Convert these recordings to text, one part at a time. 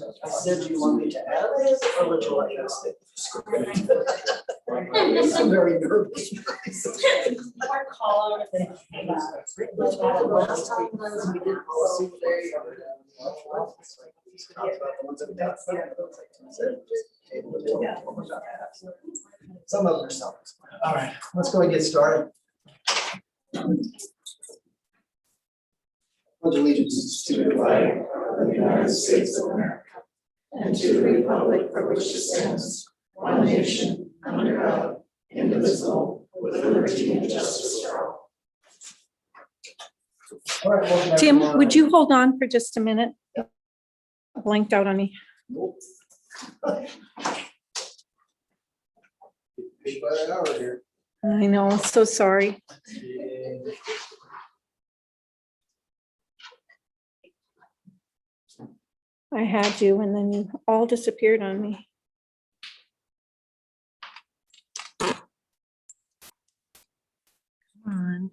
I said, do you want me to add this or would you like us to? I'm very nervous. Our call out. Last time we did policy today. Some of them are self. All right, let's go and get started. Pledge allegiance to the flag of the United States of America and to the republic for which it stands, one nation, under God, indivisible, with liberty and justice for all. All right, welcome, Tim, everyone. would you hold on for just a minute? Blanked out on me. Fish by the hour here. I know, so sorry. I had you and then you all disappeared on me. Come on.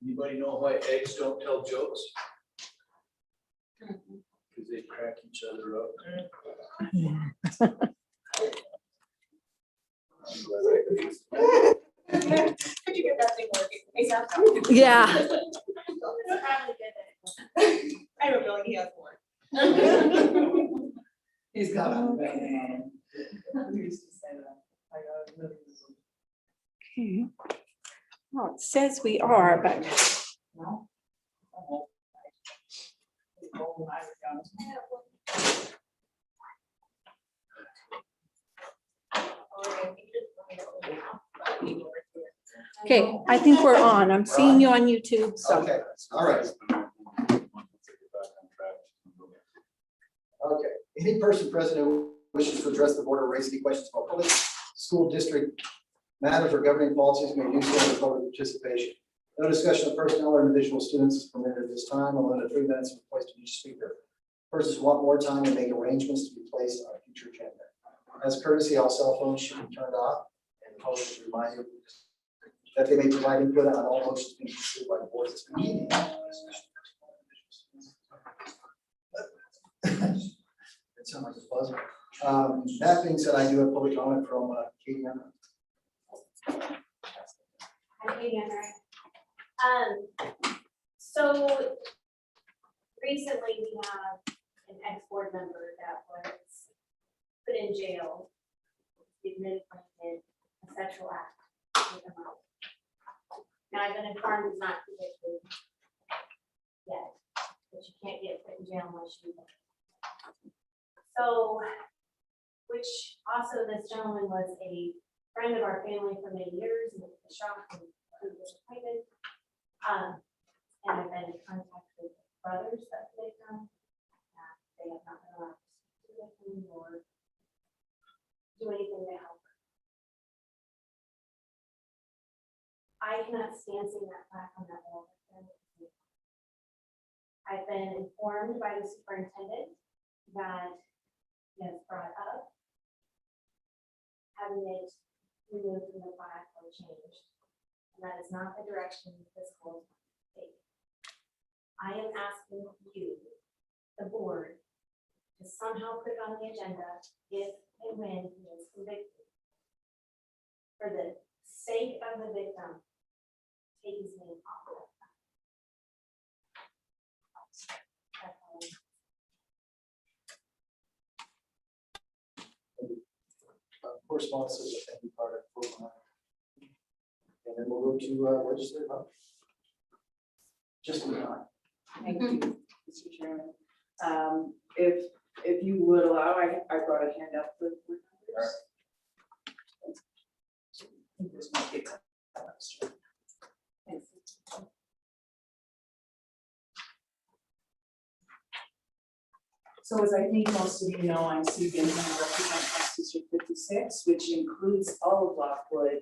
Anybody know why eggs don't tell jokes? Because they crack each other up. Could you get that thing working? Hey, Sam. Yeah. I have a feeling he has more. He's got a Okay. Well, it says we are, but okay, I think we're on. I'm seeing you on YouTube, so. Okay, all right. Okay, any person present who wishes to address the board or raise any questions about public school district matters or governing policies may do so in public participation. No discussion of personnel or individual students is permitted at this time. I'll limit 3 minutes for place to each speaker. Persons who want more time and make arrangements to be placed on a future agenda. As courtesy, all cell phones should be turned off and hosts remind you that they may provide input on all motions being considered by the board at this meeting. It sounds like a buzzer. That being said, I do have public comment from Katie. Hi, Katie, so recently we have an ex-board member that was put in jail, admitted a sexual act with a minor. Now I've been informed he's not convicted yet, but you can't get put in jail unless you. So, which also this gentleman was a friend of our family for many years, and it was a shock and disappointed. And I've been in contact with brothers that they've done. They have not been allowed to speak to them or do anything to help. I cannot stand seeing that plaque on that wall. I've been informed by the superintendent that he has brought up having it removed from the plaque or changed. And that is not the direction this school is going to take. I am asking you, the board, to somehow put it on the agenda if and when he is convicted. For the sake of the victim, take his name off of that. That's all. Correspondence is a heavy part of the program. And then we'll go to legislative. Just in time. Thank you, Mr. Chairman. If you would allow, I brought a hand up with numbers. This might be extra. Thanks. So as I think most of you know, I'm Sue Ginsburg, I represent House District 56, which includes all of Lockwood.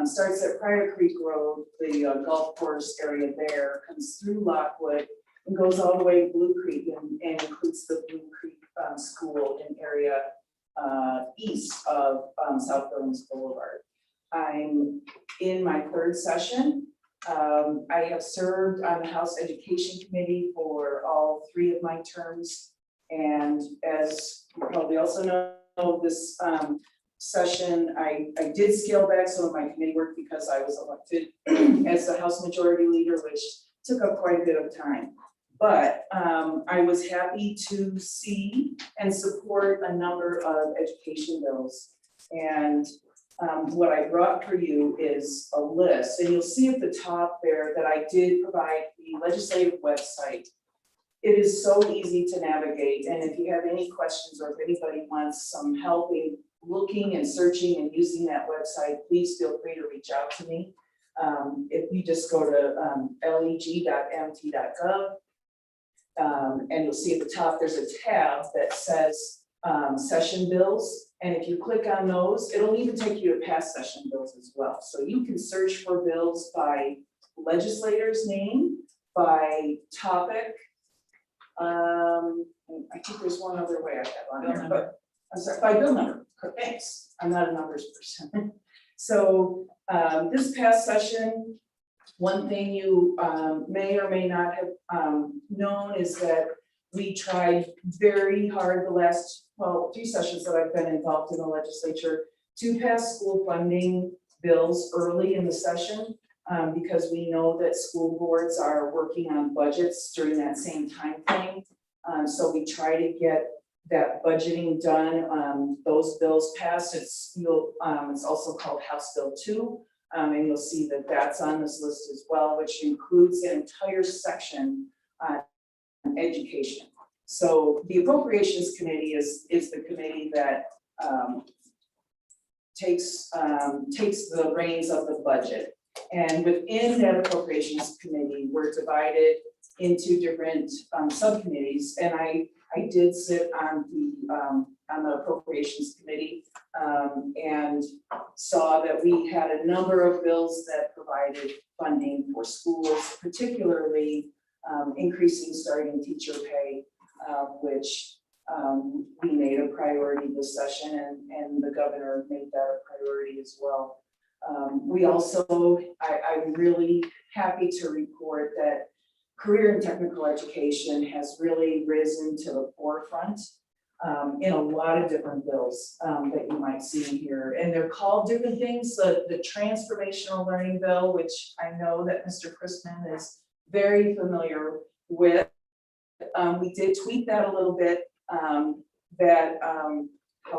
Starts at Prior Creek Road, the golf course area there, comes through Lockwood and goes all the way to Blue Creek and includes the Blue Creek School in area east of South Billings Boulevard. I'm in my third session I have served on the House Education Committee for all 3 of my terms. And as you probably also know, this session, I did scale back some of my committee work because I was elected as the House Majority Leader, which took up quite a bit of time. But I was happy to see and support a number of education bills. And what I brought for you is a list, and you'll see at the top there that I did provide the legislative website. It is so easy to navigate, and if you have any questions or if anybody wants some help in looking and searching and using that website, please feel free to reach out to me. If you just go to leg.mt.gov, and you'll see at the top, there's a tab that says session bills. And if you click on those, it'll even take you to past session bills as well. So you can search for bills by legislator's name, by topic. I think there's one other way I have on there, but I'm sorry, by bill number. Thanks. I'm not a numbers person. So this past session, one thing you may or may not have known is that we tried very hard the last, 3 sessions that I've been involved in the legislature to pass school funding bills early in the session because we know that school boards are working on budgets during that same time frame. So we try to get that budgeting done, those bills passed. It's also called House Bill 2. And you'll see that that's on this list as well, which includes an entire section on education. So the Appropriations Committee is the committee that takes the reins of the budget. And within that Appropriations Committee, we're divided into different subcommittees. And I did sit on the Appropriations Committee and saw that we had a number of bills that provided funding for schools, particularly increasing starting teacher pay, which we made a priority this session, and the governor made that a priority as well. We also, I'm really happy to report that career and technical education has really risen to the forefront in a lot of different bills that you might see here. And they're called different things. The Transformational Learning Bill, which I know that Mr. Christman is very familiar with. We did tweak that a little bit, how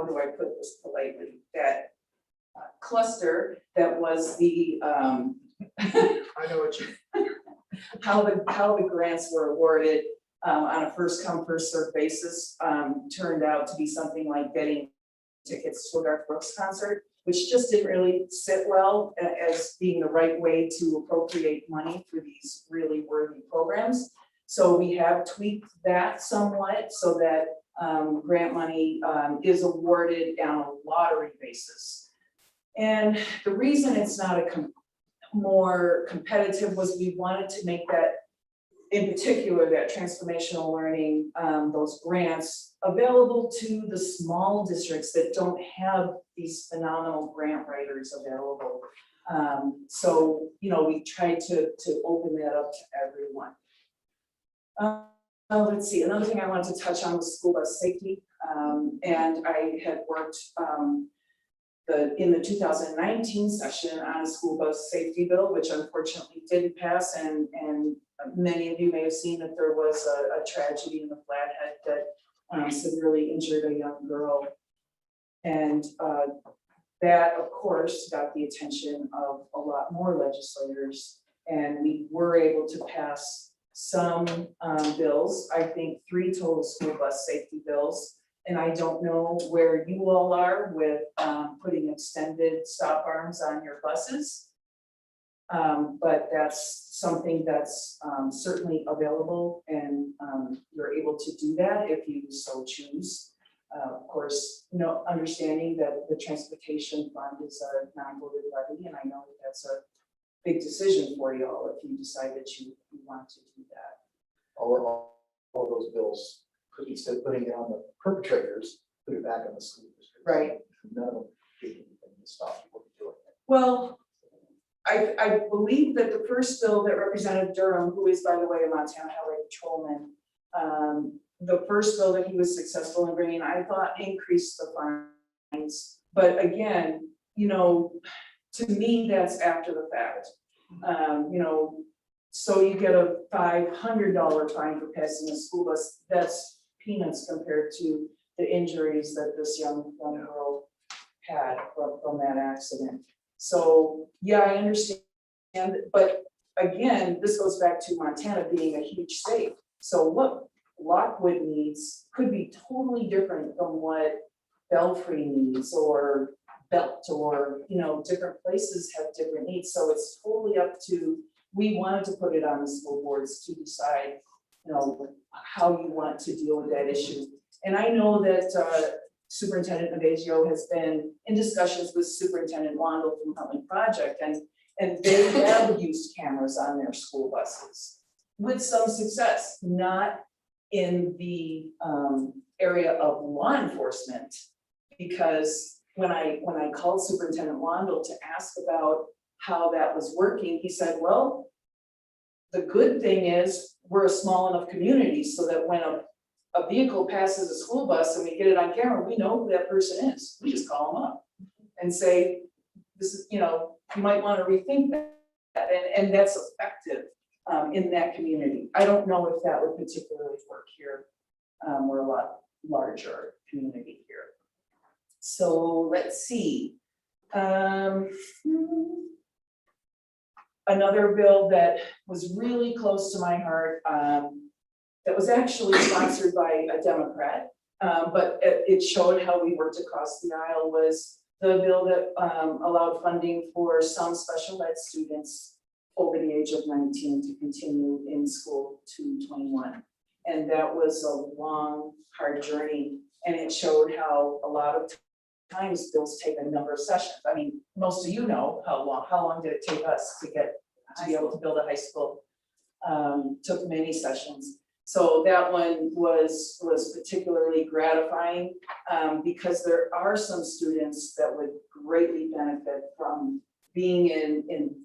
do I put this politely? That cluster that was the, I know what you. how the grants were awarded on a first come, first served basis turned out to be something like getting tickets to a Garth Brooks concert, which just didn't really sit well as being the right way to appropriate money for these really worthy programs. So we have tweaked that somewhat so that grant money is awarded on a lottery basis. And the reason it's not more competitive was we wanted to make that, in particular, that transformational learning, those grants available to the small districts that don't have these phenomenal grant writers available. So, we tried to open that up to everyone. Let's see, another thing I wanted to touch on was school bus safety. And I had worked in the 2019 session on a school bus safety bill, which unfortunately didn't pass. And many of you may have seen that there was a tragedy in the Flathead that severely injured a young girl. And that, of course, got the attention of a lot more legislators. And we were able to pass some bills, I think 3 total school bus safety bills. And I don't know where you all are with putting extended stop arms on your buses. But that's something that's certainly available, and you're able to do that if you so choose. Of course, understanding that the transportation fund is a non-voted levy, and I know that that's a big decision for you all if you decide that you want to do that. All of those bills, instead of putting it on the perpetrators, put it back on the school district. Right. None of them did anything to stop people from doing it. Well, I believe that the first bill that Representative Durham, who is by the way a Montana Highway Patrolman, the first bill that he was successful in bringing, I thought increased the fines. But again, you know, to me, that's after the fact. You know, so you get a $500 fine for passing a school bus. That's peanuts compared to the injuries that this young girl had from that accident. So, yeah, I understand, but again, this goes back to Montana being a huge state. So what Lockwood needs could be totally different from what Belfry needs or Belt, or, you know, different places have different needs. So it's totally up to, we wanted to put it on the school boards to decide, you know, how you want to deal with that issue. And I know that Superintendent Navasio has been in discussions with Superintendent Wandel from Huntley Project, and they have used cameras on their school buses with some success, not in the area of law enforcement, because when I called Superintendent Wandel to ask about how that was working, he said, well, the good thing is we're a small enough community so that when a vehicle passes a school bus and we get it on camera, we know who that person is. We just call them up and say, this is, you know, you might want to rethink that. And that's effective in that community. I don't know if that would particularly work here. We're a lot larger community here. So let's see. Another bill that was really close to my heart, that was actually sponsored by a Democrat, but it showed how we worked across the aisle, was the bill that allowed funding for some special ed students over the age of 19 to continue in school to 21. And that was a long, hard journey. And it showed how a lot of times bills take a number of sessions. I mean, most of you know how long did it take us to be able to build a high school? Took many sessions. So that one was particularly gratifying because there are some students that would greatly benefit from being in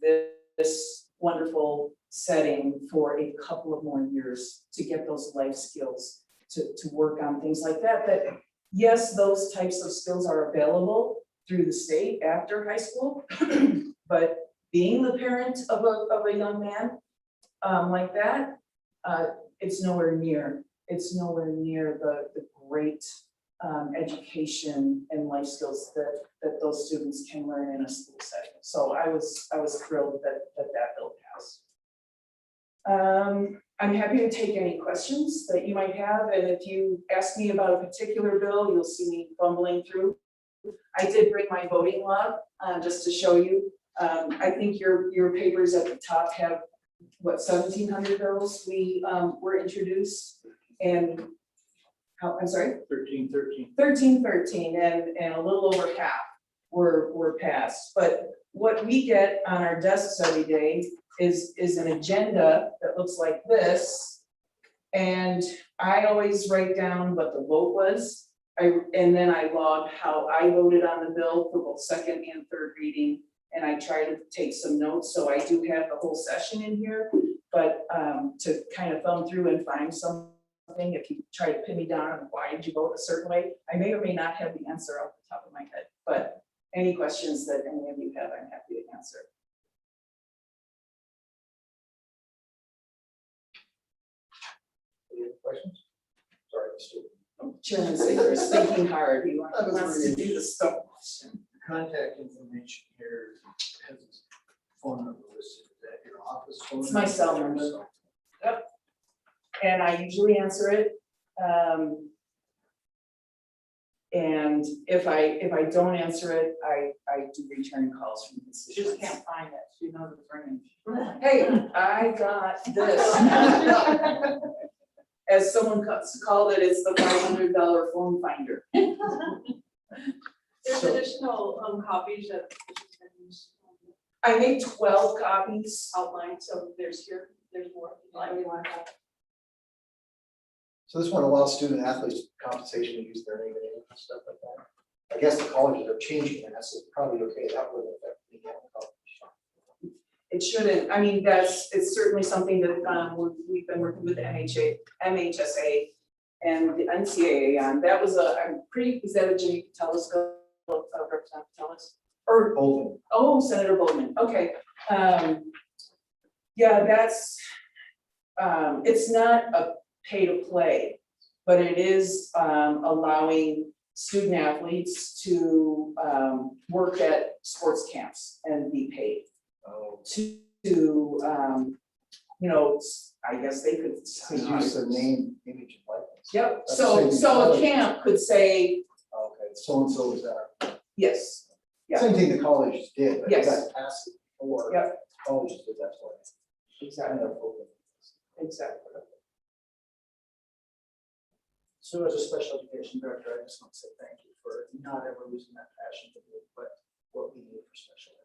this wonderful setting for a couple of more years to get those life skills, to work on things like that. That yes, those types of skills are available through the state after high school, but being the parent of a young man like that, it's nowhere near the great education and life skills that those students can learn in a school setting. So I was thrilled that bill passed. I'm happy to take any questions that you might have, and if you ask me about a particular bill, you'll see me fumbling through. I did bring my voting log just to show you. I think your papers at the top have what 1,700 bills we were introduced, and how, I'm sorry? 1313, and a little over half were passed. But what we get on our desks every day is an agenda that looks like this, and I always write down what the vote was. And then I log how I voted on the bill for both second and third reading. And I try to take some notes, so I do have the whole session in here, but to kind of thumb through and find something, if you try to pin me down on why did you vote a certain way, I may or may not have the answer off the top of my head, but any questions that any of you have, I'm happy to answer. Any other questions? Sorry, Mr. Chairman Sager is thinking hard, he wants to do the stuff. Contact information here has his phone number listed. Is that your office phone? It's my cell number. Yep. And I usually answer it. And if I don't answer it, I do return calls from constituents. Just can't find it. She knows it's ringing. Hey, I got this. As someone called it, it's the $500 phone finder. There's So- additional copies that I made 12 copies. outlined, so there's more. So this one allows student athletes compensation to use their name and stuff like that. I guess the colleges are changing that, so it's probably okay. That wouldn't affect the college. It shouldn't, I mean, it's certainly something that, we've been working with the MHSA and the NCAA on. That was is that a Jimmy Telescope, Representative Telus? Or, Bolton. oh, Senator Bowman, okay. Yeah, that's, it's not a pay to play, but it is allowing student athletes to work at sports camps and be paid to you know, I guess they could. To use their name, image, and likeness. Yep, That's so, the same so a thing. camp could say, Okay, so-and-so is that. yes, yeah. Same thing the colleges did, but Yes. that passed it before. Yep. Colleges did that for us. Exactly, Kind of open. exactly. So as a special education director, I just want to say thank you for not ever losing that passion to do what we need for special ed.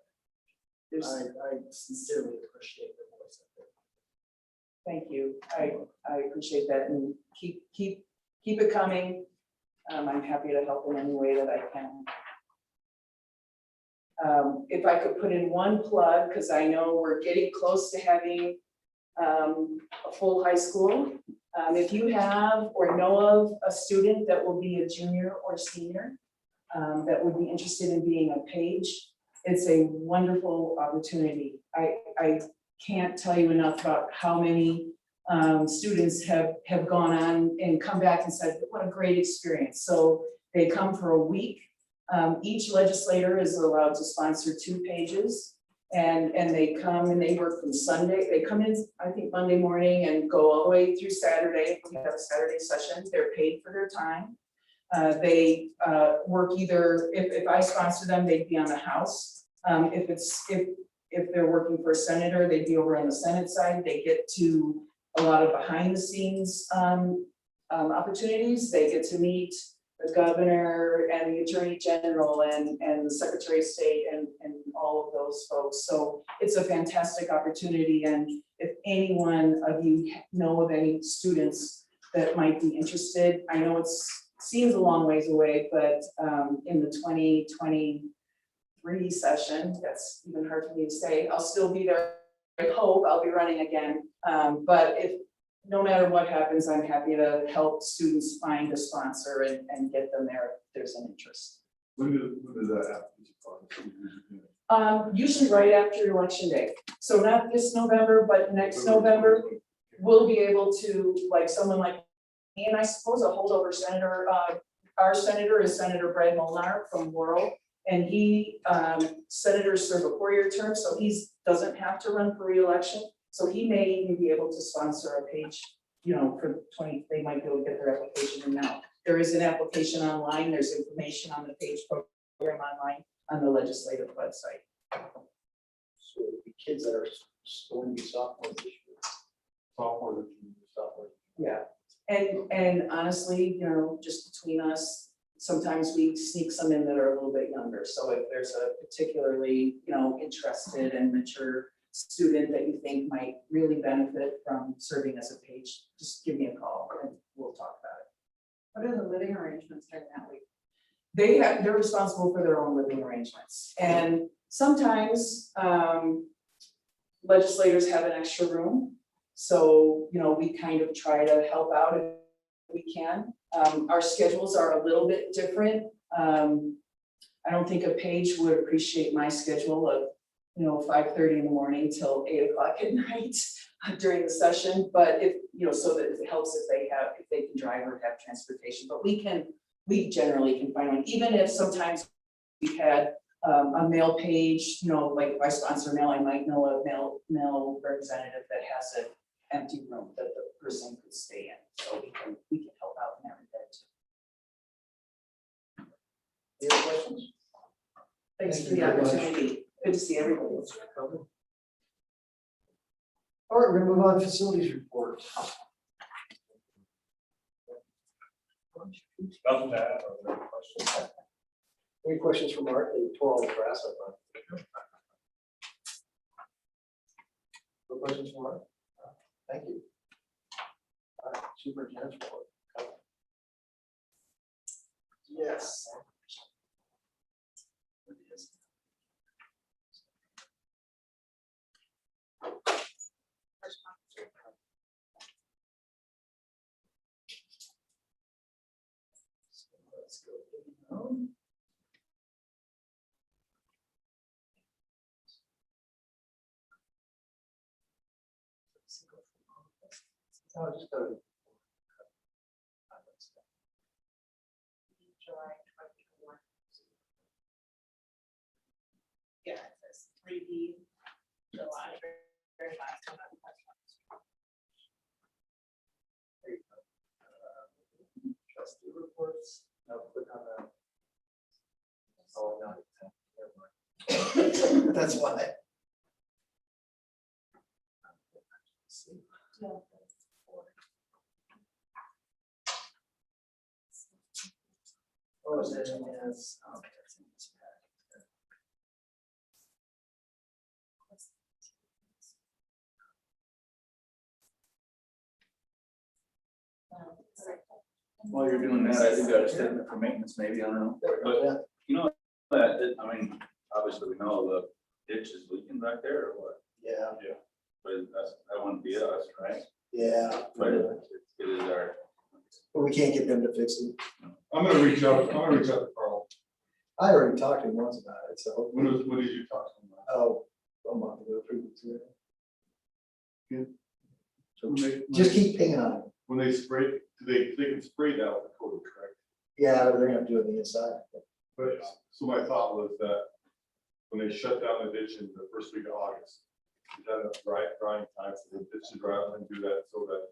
There's- I sincerely appreciate the voice of it. Thank you, I appreciate that, and keep it coming. I'm happy to help in any way that I can. If I could put in one plug, because I know we're getting close to having a full high school. If you have or know of a student that will be a junior or senior that would be interested in being a page, it's a wonderful opportunity. I can't tell you enough about how many students have gone on and come back and said, what a great experience. So they come for a week. Each legislator is allowed to sponsor 2 pages. And they come and they work from Sunday. They come in, I think, Monday morning and go all the way through Saturday. We have a Saturday session. They're paid for their time. They work either, if I sponsor them, they'd be on the House. If they're working for a senator, they'd be over on the Senate side. They get to a lot of behind the scenes opportunities. They get to meet the governor and the attorney general and the secretary of state and all of those folks. So it's a fantastic opportunity. And if anyone of you know of any students that might be interested, I know seems a long ways away, but in the 2023 session, that's even hard for me to say, I'll still be there. I hope I'll be running again. But no matter what happens, I'm happy to help students find a sponsor and get them there if there's an interest. When does that happen? Usually right after election day. So not this November, but next November, we'll be able to, like someone like me, and I suppose a holdover senator, our senator is Senator Brad Molnar from Laurel, and he, senators serve a 4-year term, so he doesn't have to run for re-election. So he may even be able to sponsor a page, you know, for 20, they might be able to get their application in now. There is an application online, there's information on the page program online on the legislative website. So the kids that are going to be sophomores this year. Sophomore. Yeah, and honestly, you know, just between us, sometimes we sneak some in that are a little bit younger. So if there's a particularly, you know, interested and mature student that you think might really benefit from serving as a page, just give me a call and we'll talk about it. What are the living arrangements during that week? They're responsible for their own living arrangements. And sometimes legislators have an extra room. So, you know, we kind of try to help out if we can. Our schedules are a little bit different. I don't think a page would appreciate my schedule of, you know, 5:30 in the morning till 8 o'clock at night during the session. But if, you know, so that it helps if they can drive or have transportation, but we generally can find one, even if sometimes we've had a mail page, you know, like if I sponsor mail, I might know a mail representative that has an empty room that the person could stay in. So we can help out in that regard too. Any other questions? Thanks Thank for you the very much. opportunity. Good to see everybody. All right, we're gonna move on to facilities report. Nothing to add or any questions? Any questions from Mark? They tore all the grass up. No questions from Mark? Thank you. All right, Superintendent's report. Yes. Let's go down. Oh, just go to July 24. Yeah, it says 3B, July, very last one. Trustee reports. No, click on the. Oh, no. Never mind. That's why. See. Oh, is it in his? Okay, it's in his packet. While you're doing that, I think I was taking it for maintenance, maybe, I don't know. There we go, yeah. You know, that, I mean, obviously we know the ditch is leaking back there or what, Yeah, but that wouldn't be us, right? yeah. But it is our, But we can't get them to fix it. I'm gonna reach out to Carl. I already talked to him once about it, so, When did you talk to him? oh, a month ago, 3 weeks ago. Good. So just keep pinging on it. When they spray, they can spray that with the coating, correct? Yeah, they're gonna do it on the inside. But, so my thought was that when they shut down the ditch in the first week of August, is that a drying time for the ditch to dry out and do that so that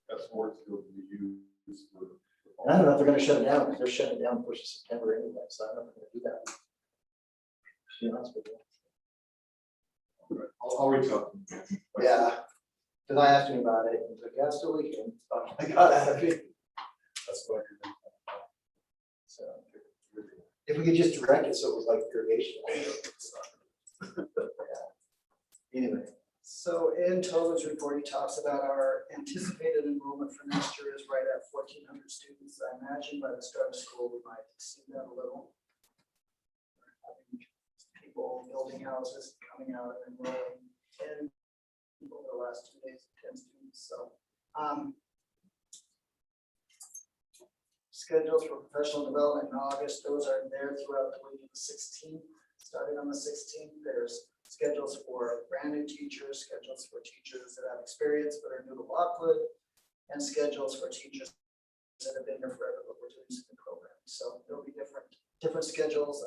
that's more to be used for. And I don't know if they're gonna shut it down, because they're shutting it down first of September anyway, so I don't know if they're gonna do that. To be honest with you. I'll reach out to him. Yeah, because I asked him about it, and he's like, yeah, it's still leaking. I got out of it. That's what you're. So if we could just direct it so it was like irrigation. Anyway, So in Tobin's report, he talks about our anticipated enrollment for next year is right at 1,400 students. I imagine by the start of school, we might see that a little. Having people building houses, coming out and enrolling 10 people the last 2 days, 10 students, so. Schedules for professional development in August, those are there throughout the week of the 16th. Starting on the 16th, there's schedules for brand new teachers, schedules for teachers that have experience but are new to Lockwood, and schedules for teachers that have been here forever, but we're doing some new programs. So there'll be different schedules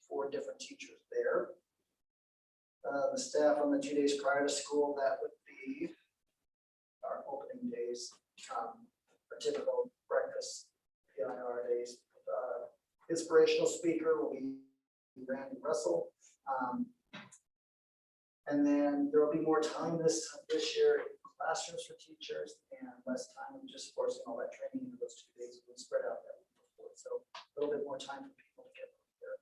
for different teachers there. The staff on the 2 days prior to school, that would be our opening days, our typical breakfast, PIR days. Inspirational speaker will be Randy Russell. And then there will be more time this year in classrooms for teachers and less time in just forcing all that training into those 2 days. We'll spread out that week before. So a little bit more time for people to get there.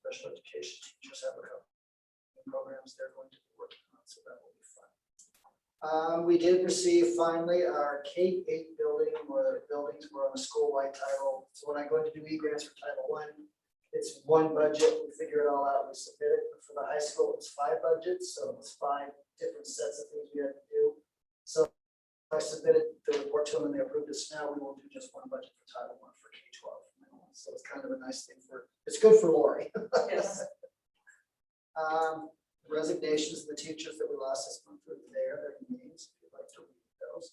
Special education teachers have a couple of programs they're going to be working on, so that will be fun. We did receive finally our K-8 building, where buildings were on a school-wide title. So when I go to do e-grants for Title I, it's one budget, we figure it all out, we submit it. For the high school, it's 5 budgets, so it was 5 different sets of things we had to do. So I submitted the report to them and they approved it. So now we will do just one budget for Title I for K-12. So it's kind of a nice thing it's good for Lori. Yes. Resignations of the teachers that we lost this month are there, their names, if you'd like to read those.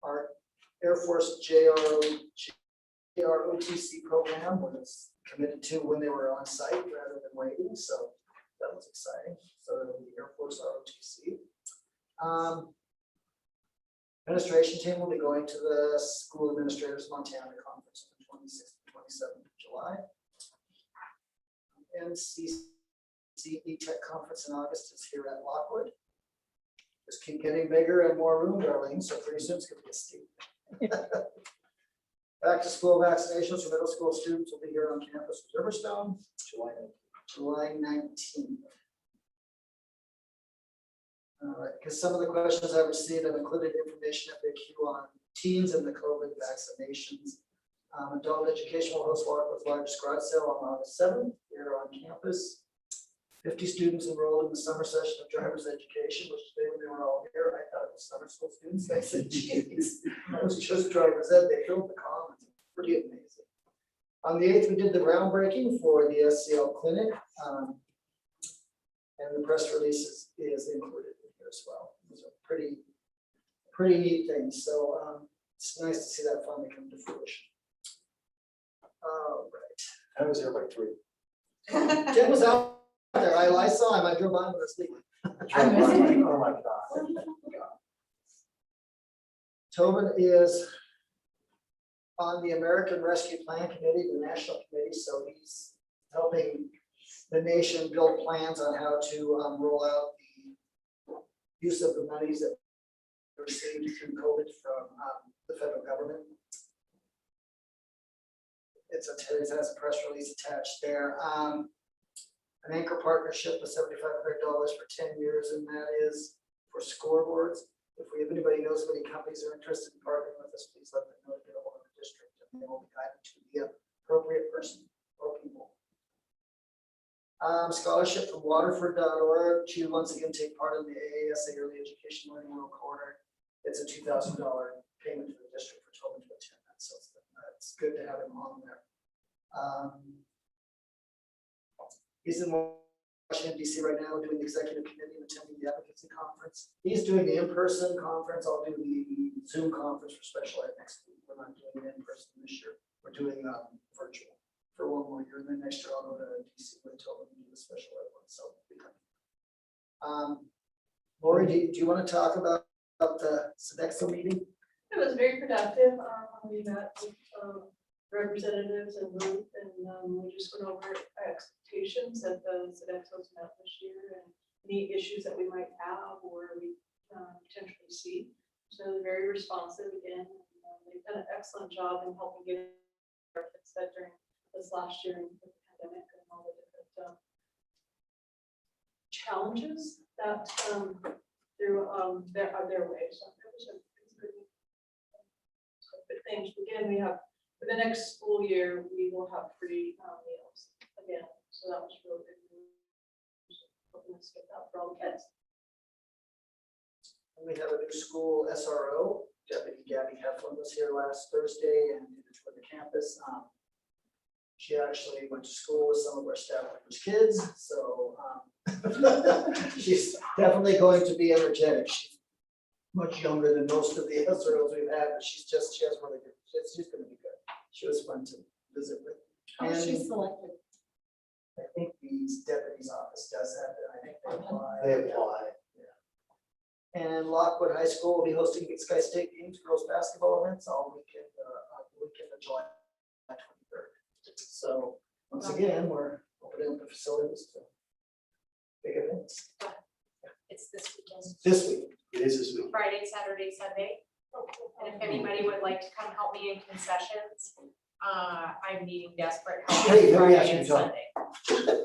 Our Air Force JROTC program was committed to when they were on site rather than waiting, so that was exciting. So it'll be Air Force ROTC. Administration team will be going to the School Administrators Montana Conference on the 26th and 27th of July. NCCE Tech Conference in August is here at Lockwood. Just keep getting bigger and more room, darling, so pretty soon it's gonna get steep. Back to school vaccinations for middle school students will be here on campus with Riverstone, July 19th. All right, because some of the questions I received have included information FAQ on teens and the COVID vaccinations. Adult education will host Lockwood's largest garage sale on August 7th here on campus. 50 students enrolled in the summer session of driver's education, which today when they were all here, I thought it was summer school students. I said, geez, that was just driver's ed. They filled the commons. Pretty amazing. On the 8th, we did the groundbreaking for the SCL clinic. And the press release is included in here as well. Those are pretty neat things. So it's nice to see that finally come to fruition. All right. I was there by 3. Tim was out there. I saw him. I drove by him this week. Oh my God. Tobin is on the American Rescue Plan Committee, the national committee, so he's helping the nation build plans on how to roll out the use of the monies that were received through COVID from the federal government. It has a press release attached there. An anchor partnership of $7,500 for 10 years, and that is for scoreboards. If anybody knows of any companies that are interested in partnering with us, please let them know to get a hold of the district, and they will be guided to the appropriate person or people. Scholarship from Waterford.org to once again take part in the AASA Early Education Learning World Corner. It's a $2,000 payment to the district for Tobin to attend that, so it's good to have him on there. He's in Washington, D.C. right now doing the executive committee and attending the advocacy conference. He's doing the in-person conference. I'll do the Zoom conference for special ed next week. We're not doing it in person this year. We're doing virtual for 1 more year, and then next year I'll go to DC with Tobin and do the special ed one. So, Lori, do you want to talk about the SODEXO meeting? It was very productive. We met with representatives and Ruth, and we just went over expectations that the SODEXO's met this year and any issues that we might have or we potentially see. So they're very responsive again. They've done an excellent job in helping get that during this last year and the pandemic and all the different challenges that through their way. So it was a good things. Again, we have for the next school year, we will have free meals again. So that was really good news. Hoping to get that for all the kids. And we have a new school SRO. Deputy Gabby Heflin was here last Thursday and did a tour of the campus. She actually went to school with some of our staff members' kids, so she's definitely going to be energetic. She's much younger than most of the SROs we've had, but she has really good. She's going to be good. She was fun to visit with. How was she selected? I think the deputy's office does that. I think they apply. They apply. Yeah. And Lockwood High School will be hosting Big Sky State Games girls basketball events all weekend of July 23rd. So once again, we're opening up the facilities to big events. It's this weekend, This week, it is this week. Friday, Saturday, Sunday. And if anybody would like to come help me in concessions, I'm needing desperate help Hey, let me Friday ask you and something. Sunday.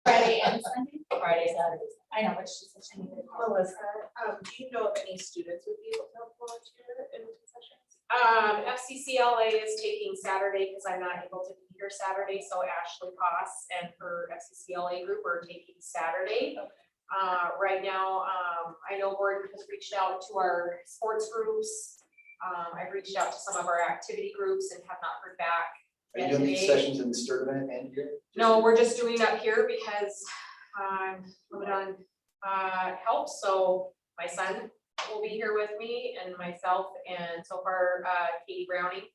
Friday and Sunday? Friday, Saturday. I know, but she said she needed. Melissa, do you know if any students would be able to help volunteer in concessions? FCCLA is taking Saturday because I'm not able to be here Saturday, so Ashley Koss and her FCCLA group are taking Saturday. Right now, I know Gordon has reached out to our sports groups. I've reached out to some of our activity groups and have not heard back. Are you doing these sessions in the Sturt event and here? No, we're just doing up here because I'm limited on help. So my son will be here with me and myself, and so far Katie Browning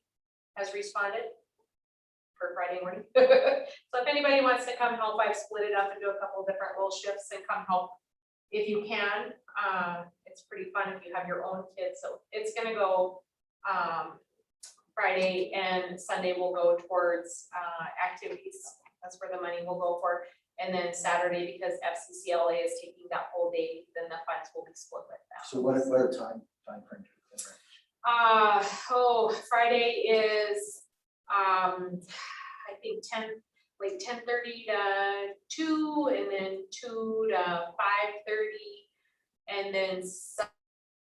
has responded for Friday morning. So if anybody wants to come help, I've split it up into a couple different little shifts and come help if you can. It's pretty fun if you have your own kids. So it's gonna go Friday and Sunday will go towards activities. That's where the money will go for. And then Saturday, because FCCLA is taking that whole day, then the funds will be split with that. So what are time frame? Friday is I think 10:30 to 2, and then 2 to 5:30, and then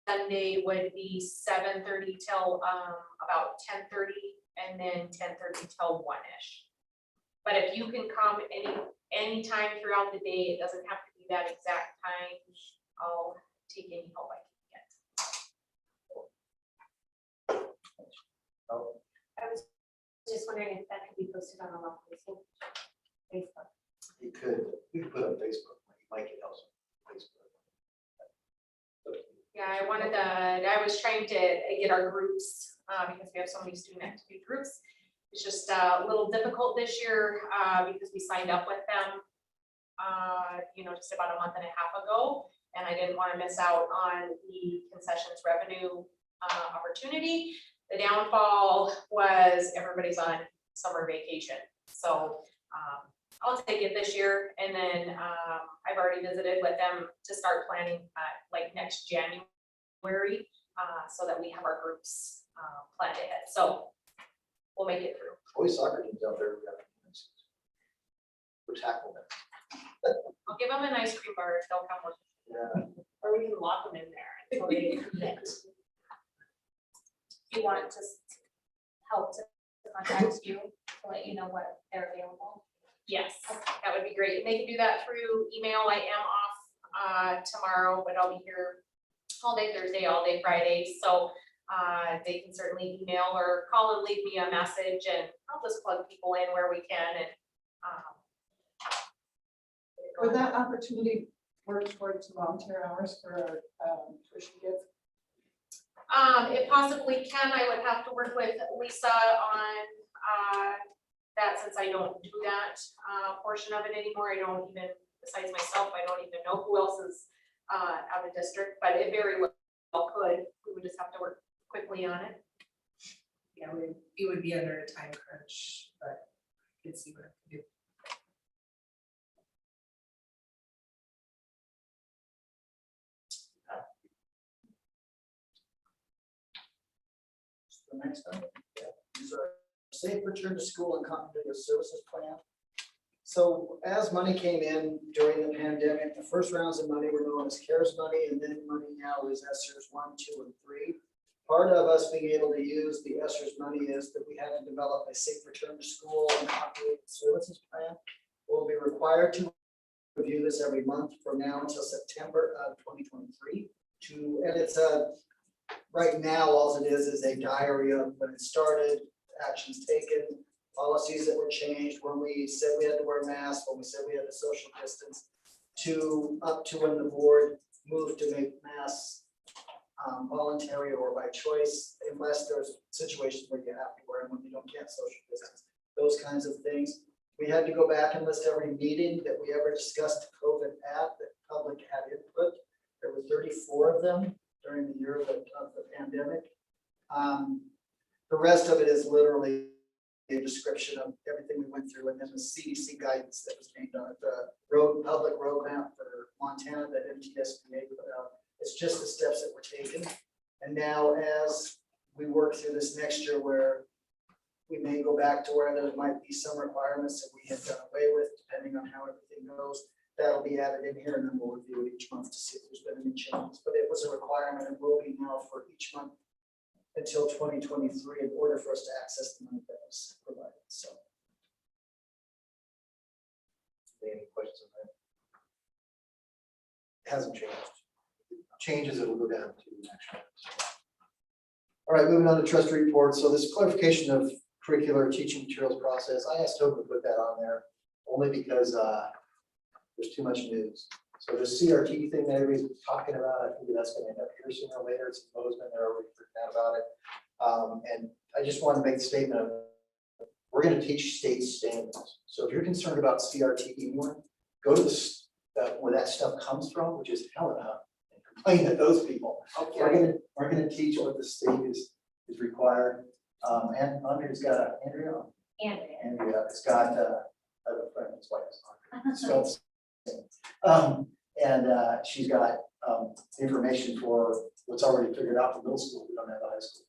Sunday would be 7:30 till about 10:30, and then 10:30 till 1-ish. But if you can come any time throughout the day, it doesn't have to be that exact time. I'll take any help I can get. I was just wondering if that could be posted on the local Facebook. You could, we could put on Facebook, you might get help on Facebook. Yeah, I was trying to get our groups, because we have so many student activity groups. It's just a little difficult this year, because we signed up with them, just about a month and a half ago. And I didn't want to miss out on the concessions revenue opportunity. The downfall was everybody's on summer vacation. So I'll take it this year. And then I've already visited with them to start planning like next January, so that we have our groups planned ahead. So we'll make it through. Boys soccer teams out there. We're tackling it. I'll give them an ice cream bar if they'll come with, Yeah. or we can lock them in there until they commit. You want to help to contact you to let you know what they're available? Yes, that would be great. And they can do that through email. I am off tomorrow, but I'll be here all day Thursday, all day Friday. So they can certainly email or call and leave me a message, and I'll just plug people in where we can. And Would that opportunity work towards volunteer hours for tuition kids? It possibly can. I would have to work with Lisa on that, since I don't do that portion of it anymore. I don't even, besides myself, I don't even know who else is out of district, but it very well could. We would just have to work quickly on it. Yeah, it would be under a time crunch, but I can see what I can do. The next item, these are safe return to school and continuity of services plan. So as money came in during the pandemic, the first rounds of money were known as CARES money, and then money now is ESSERS 1, 2, and 3. Part of us being able to use the ESSERS money is that we had to develop a safe return to school and continuity of services plan. We'll be required to review this every month from now until September of 2023. And it's right now, all it is a diary of when it started, actions taken, policies that were changed, when we said we had to wear masks, when we said we had to social distance, up to when the board moved to make masks voluntary or by choice, unless there's situations where you have to wear them when you can't social distance, those kinds of things. We had to go back and list every meeting that we ever discussed COVID at that public had input. There were 34 of them during the year of the pandemic. The rest of it is literally a description of everything we went through, and then the CDC guidance that was named on it, the public roadmap for Montana that MTSBA put out. It's just the steps that were taken. And now as we work through this next year, where we may go back to where there might be some requirements that we had done away with, depending on how everything goes, that'll be added in here, and then we'll review it each month to see if there's been any changes. But it was a requirement and will be now for each month until 2023 in order for us to access the money that was provided. So. Any questions on that? It hasn't changed. Changes, it'll go down to the next one. All right, moving on to trust reports. So this clarification of curricular teaching materials process, I asked Hope to put that on there only because there's too much news. So the CRT thing that everybody's talking about, I think that's going to end up here sooner or later. It's in Bozeman, they're already freaking out about it. And I just want to make the statement of, we're going to teach state standards. So if you're concerned about CRT anymore, go to where that stuff comes from, which is Helena, and complain to those people. Okay. We're gonna teach what the state is required. And Andrea's got Andrea has got I have a friend whose wife is Andrea. Spelled the same. And she's got information for what's already figured out for middle school. We don't have a high school.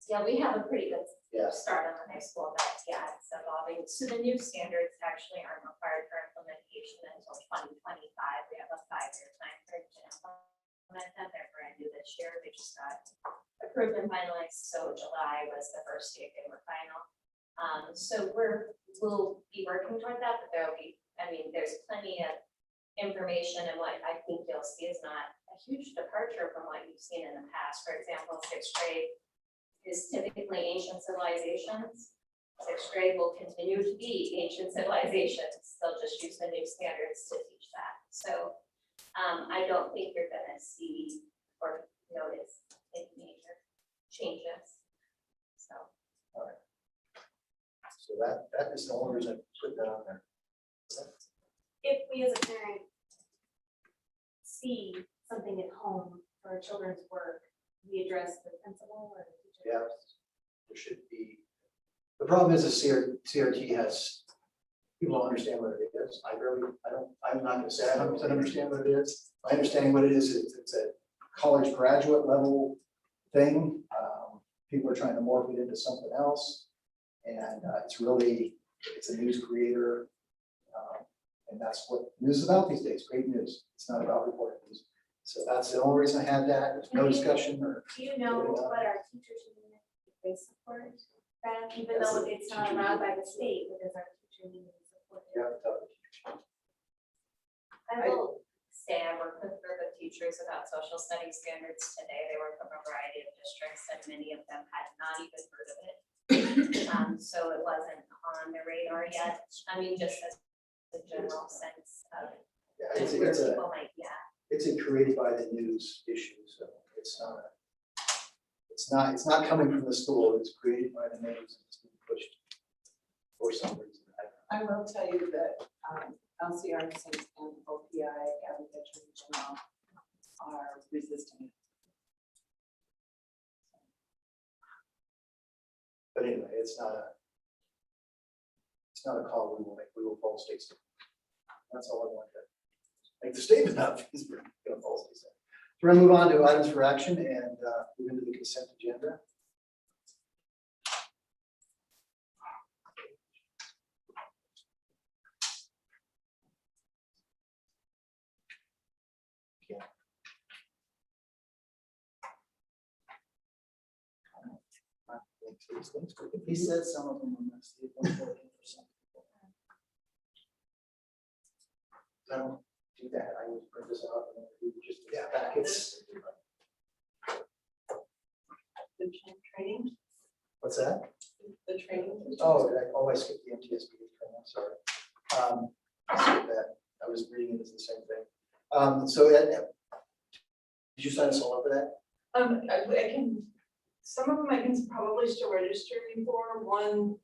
Yeah, we have a pretty good Yes. start on the high school, but yeah, it's evolving. So the new standards actually aren't required for implementation until 2025. We have a 5-year time frame to implement them. They're brand new this year. They just got approved and finalized. So July was the first date they were final. So we'll be working toward that, but there will be, I mean, there's plenty of information, and what I think you'll see is not a huge departure from what you've seen in the past. For example, sixth grade is typically ancient civilizations. Sixth grade will continue to be ancient civilizations. They'll just use the new standards to teach that. So I don't think you're gonna see or notice any major changes. So. So that is the only reason I put that on there. If we as a parent see something at home for our children's work, we address the principal or the teacher. Yeah. There should be, the problem is the CRT has, people don't understand what it is. I'm not gonna say I 100% understand what it is. My understanding what it is, it's a college graduate level thing. People are trying to morph it into something else. And it's a news creator. And that's what news is about these days, great news. It's not about reporting news. So that's the only reason I had that. There's no discussion or. Do you know what our teachers union, if they support that, even though it's not allowed by the state, because our teacher union supports it? Yeah, tell the teacher. I will say I worked with a group of teachers about social studies standards today. They were from a variety of districts, and many of them had not even heard of it. So it wasn't on the radar yet. I mean, just as a general sense of Yeah, where people might be at. it's a created by the news issue, so it's not coming from the school, it's created by the news and it's being pushed for some reason. I will tell you that LCRs and OPI Agriculture Regional are resisting it. But anyway, it's not a call we will make, we will follow state standards. That's all I want to make the statement of, is we're going to follow state standards. So we're going to move on to items for action and move into the consent agenda. He said some of them were missed, 14%. I don't do that. I would print this out and then we would just get back. It's, The training, what's that? the training. Oh, I skipped the MTSB training, I'm sorry. I skipped that. I was reading it as the same thing. So Ed, did you sign us all up for that? I can, some of them I can probably still register me for. One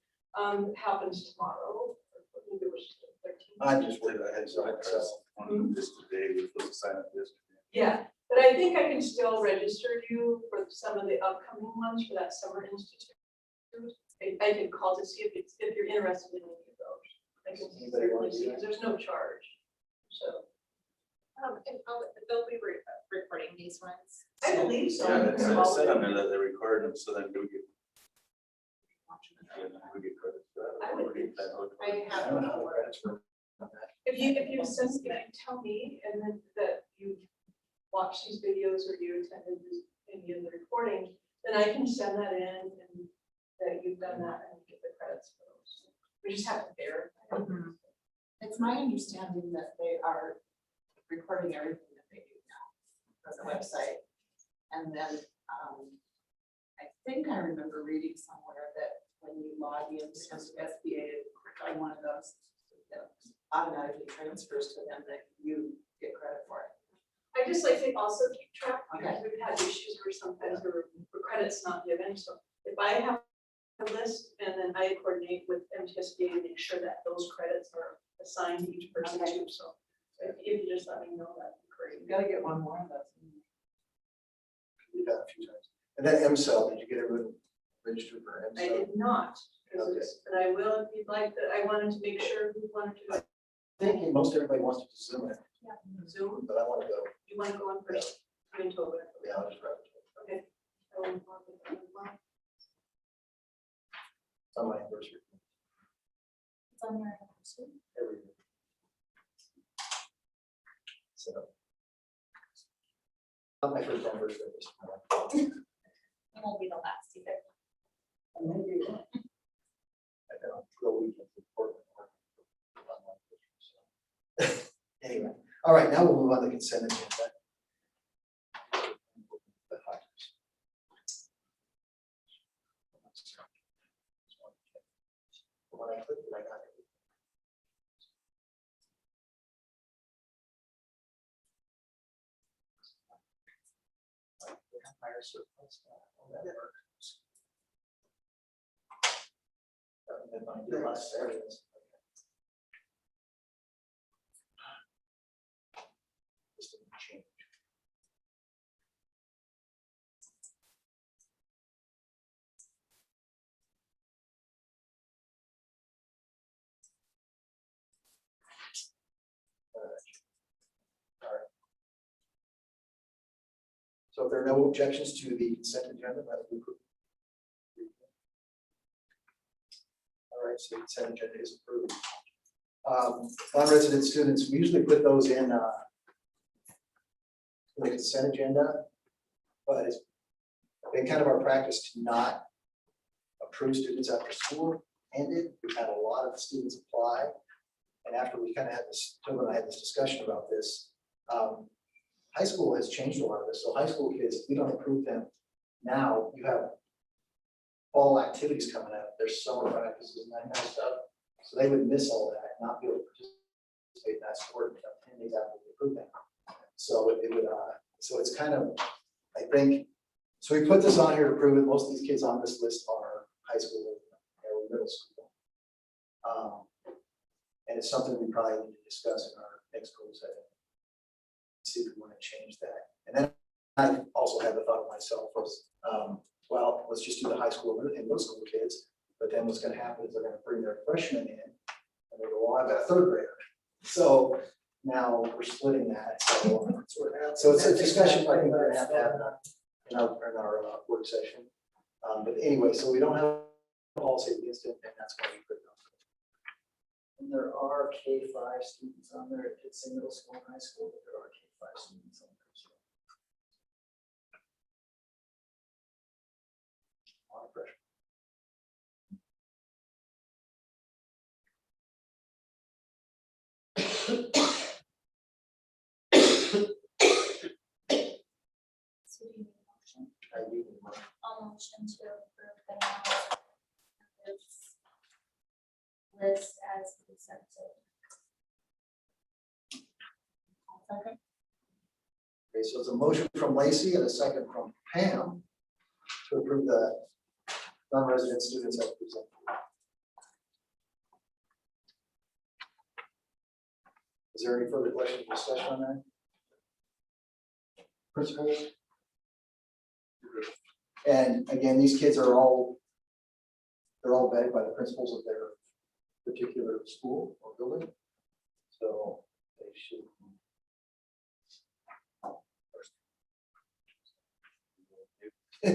happens tomorrow. Maybe it was 13th. I'm just worried I had some. This today, we're supposed to sign up yesterday. Yeah, but I think I can still register you for some of the upcoming ones for that summer institute. I can call to see if you're interested in any of those. I can Anybody want to do see, that? there's no charge, so. And they'll be recording these ones. I believe so. Yeah, it said on there that they recorded them, so then do we get? We get credit for that. I would think I I have. don't know how the credits work on that. If you tell me and then that you watch these videos or you attended any of the recordings, then I can send that in and that you've done that and get the credits for those. We just have to verify. It's my understanding that they are recording everything that they do now on the website. And then I think I remember reading somewhere that when you log in to SBA, click on one of those, it automatically transfers to them that you get credit for it. I just like to also keep track because Okay. we've had issues where sometimes the credit's not given. So if I have a list and then I coordinate with MTSBA to make sure that those credits are assigned to each person Okay. too. So if you just let me know, that'd be great. You gotta get one more of those. We've done a few times. And then MCell, did you get everyone registered for I MCell? did not, but I will if you'd like that. I wanted to make sure who wanted to I think most everybody wants to Zoom it, Zoom. but I want to go. You want to go on first? I mean, totally. Yeah, I'll just register. Okay. I will walk with you. It's on my anniversary It's on your anniversary. every year. So. Not my first anniversary. It won't be the last either. Maybe. real weekends in Portland. Anyway, all right, now we'll move on to consent agenda. When I clicked it, I got it. Higher surplus, that works. That might be less areas. Just a change. All right. So if there are no objections to the consent agenda, that will be approved. All right, so the consent agenda is approved. Non-resident students, we usually put those in the consent agenda, but it's been kind of our practice to not approve students after school ended. We've had a lot of students apply, and after we kind of had this, Toby and I had this discussion about this. High school has changed a lot of this. So high school kids, if we don't approve them now, you have fall activities coming up. There's summer practices and that kind of stuff. So they would miss all that, not be able to participate in that sport until 10 days after we approve them. So it would, so it's kind of, I think, so we put this on here to prove it. Most of these kids on this list are high school or middle school. And it's something we probably need to discuss in our next goal setting. See if we want to change that. And then I also had the thought of myself was, well, let's just do the high school and middle school kids. But then what's going to happen is they're going to bring their freshmen in and they go, well, I've got a third grader. So now we're splitting that. So it's a discussion I think we're going to have in our work session. But anyway, so we don't have a policy against it, and that's why we put it on. And there are K-5 students on there. It's in middle school and high school, but there are K-5 students on there. So. A lot of pressure. So do you need a motion? I do need money. I'll motion to approve the list as presented. Okay, so it's a motion from Lacey and a second from Pam to approve the non-resident students as presented. Is there any further questions or discussion on that? Principals? And again, these kids are they're all vetted by the principals of their particular school or building. So they should.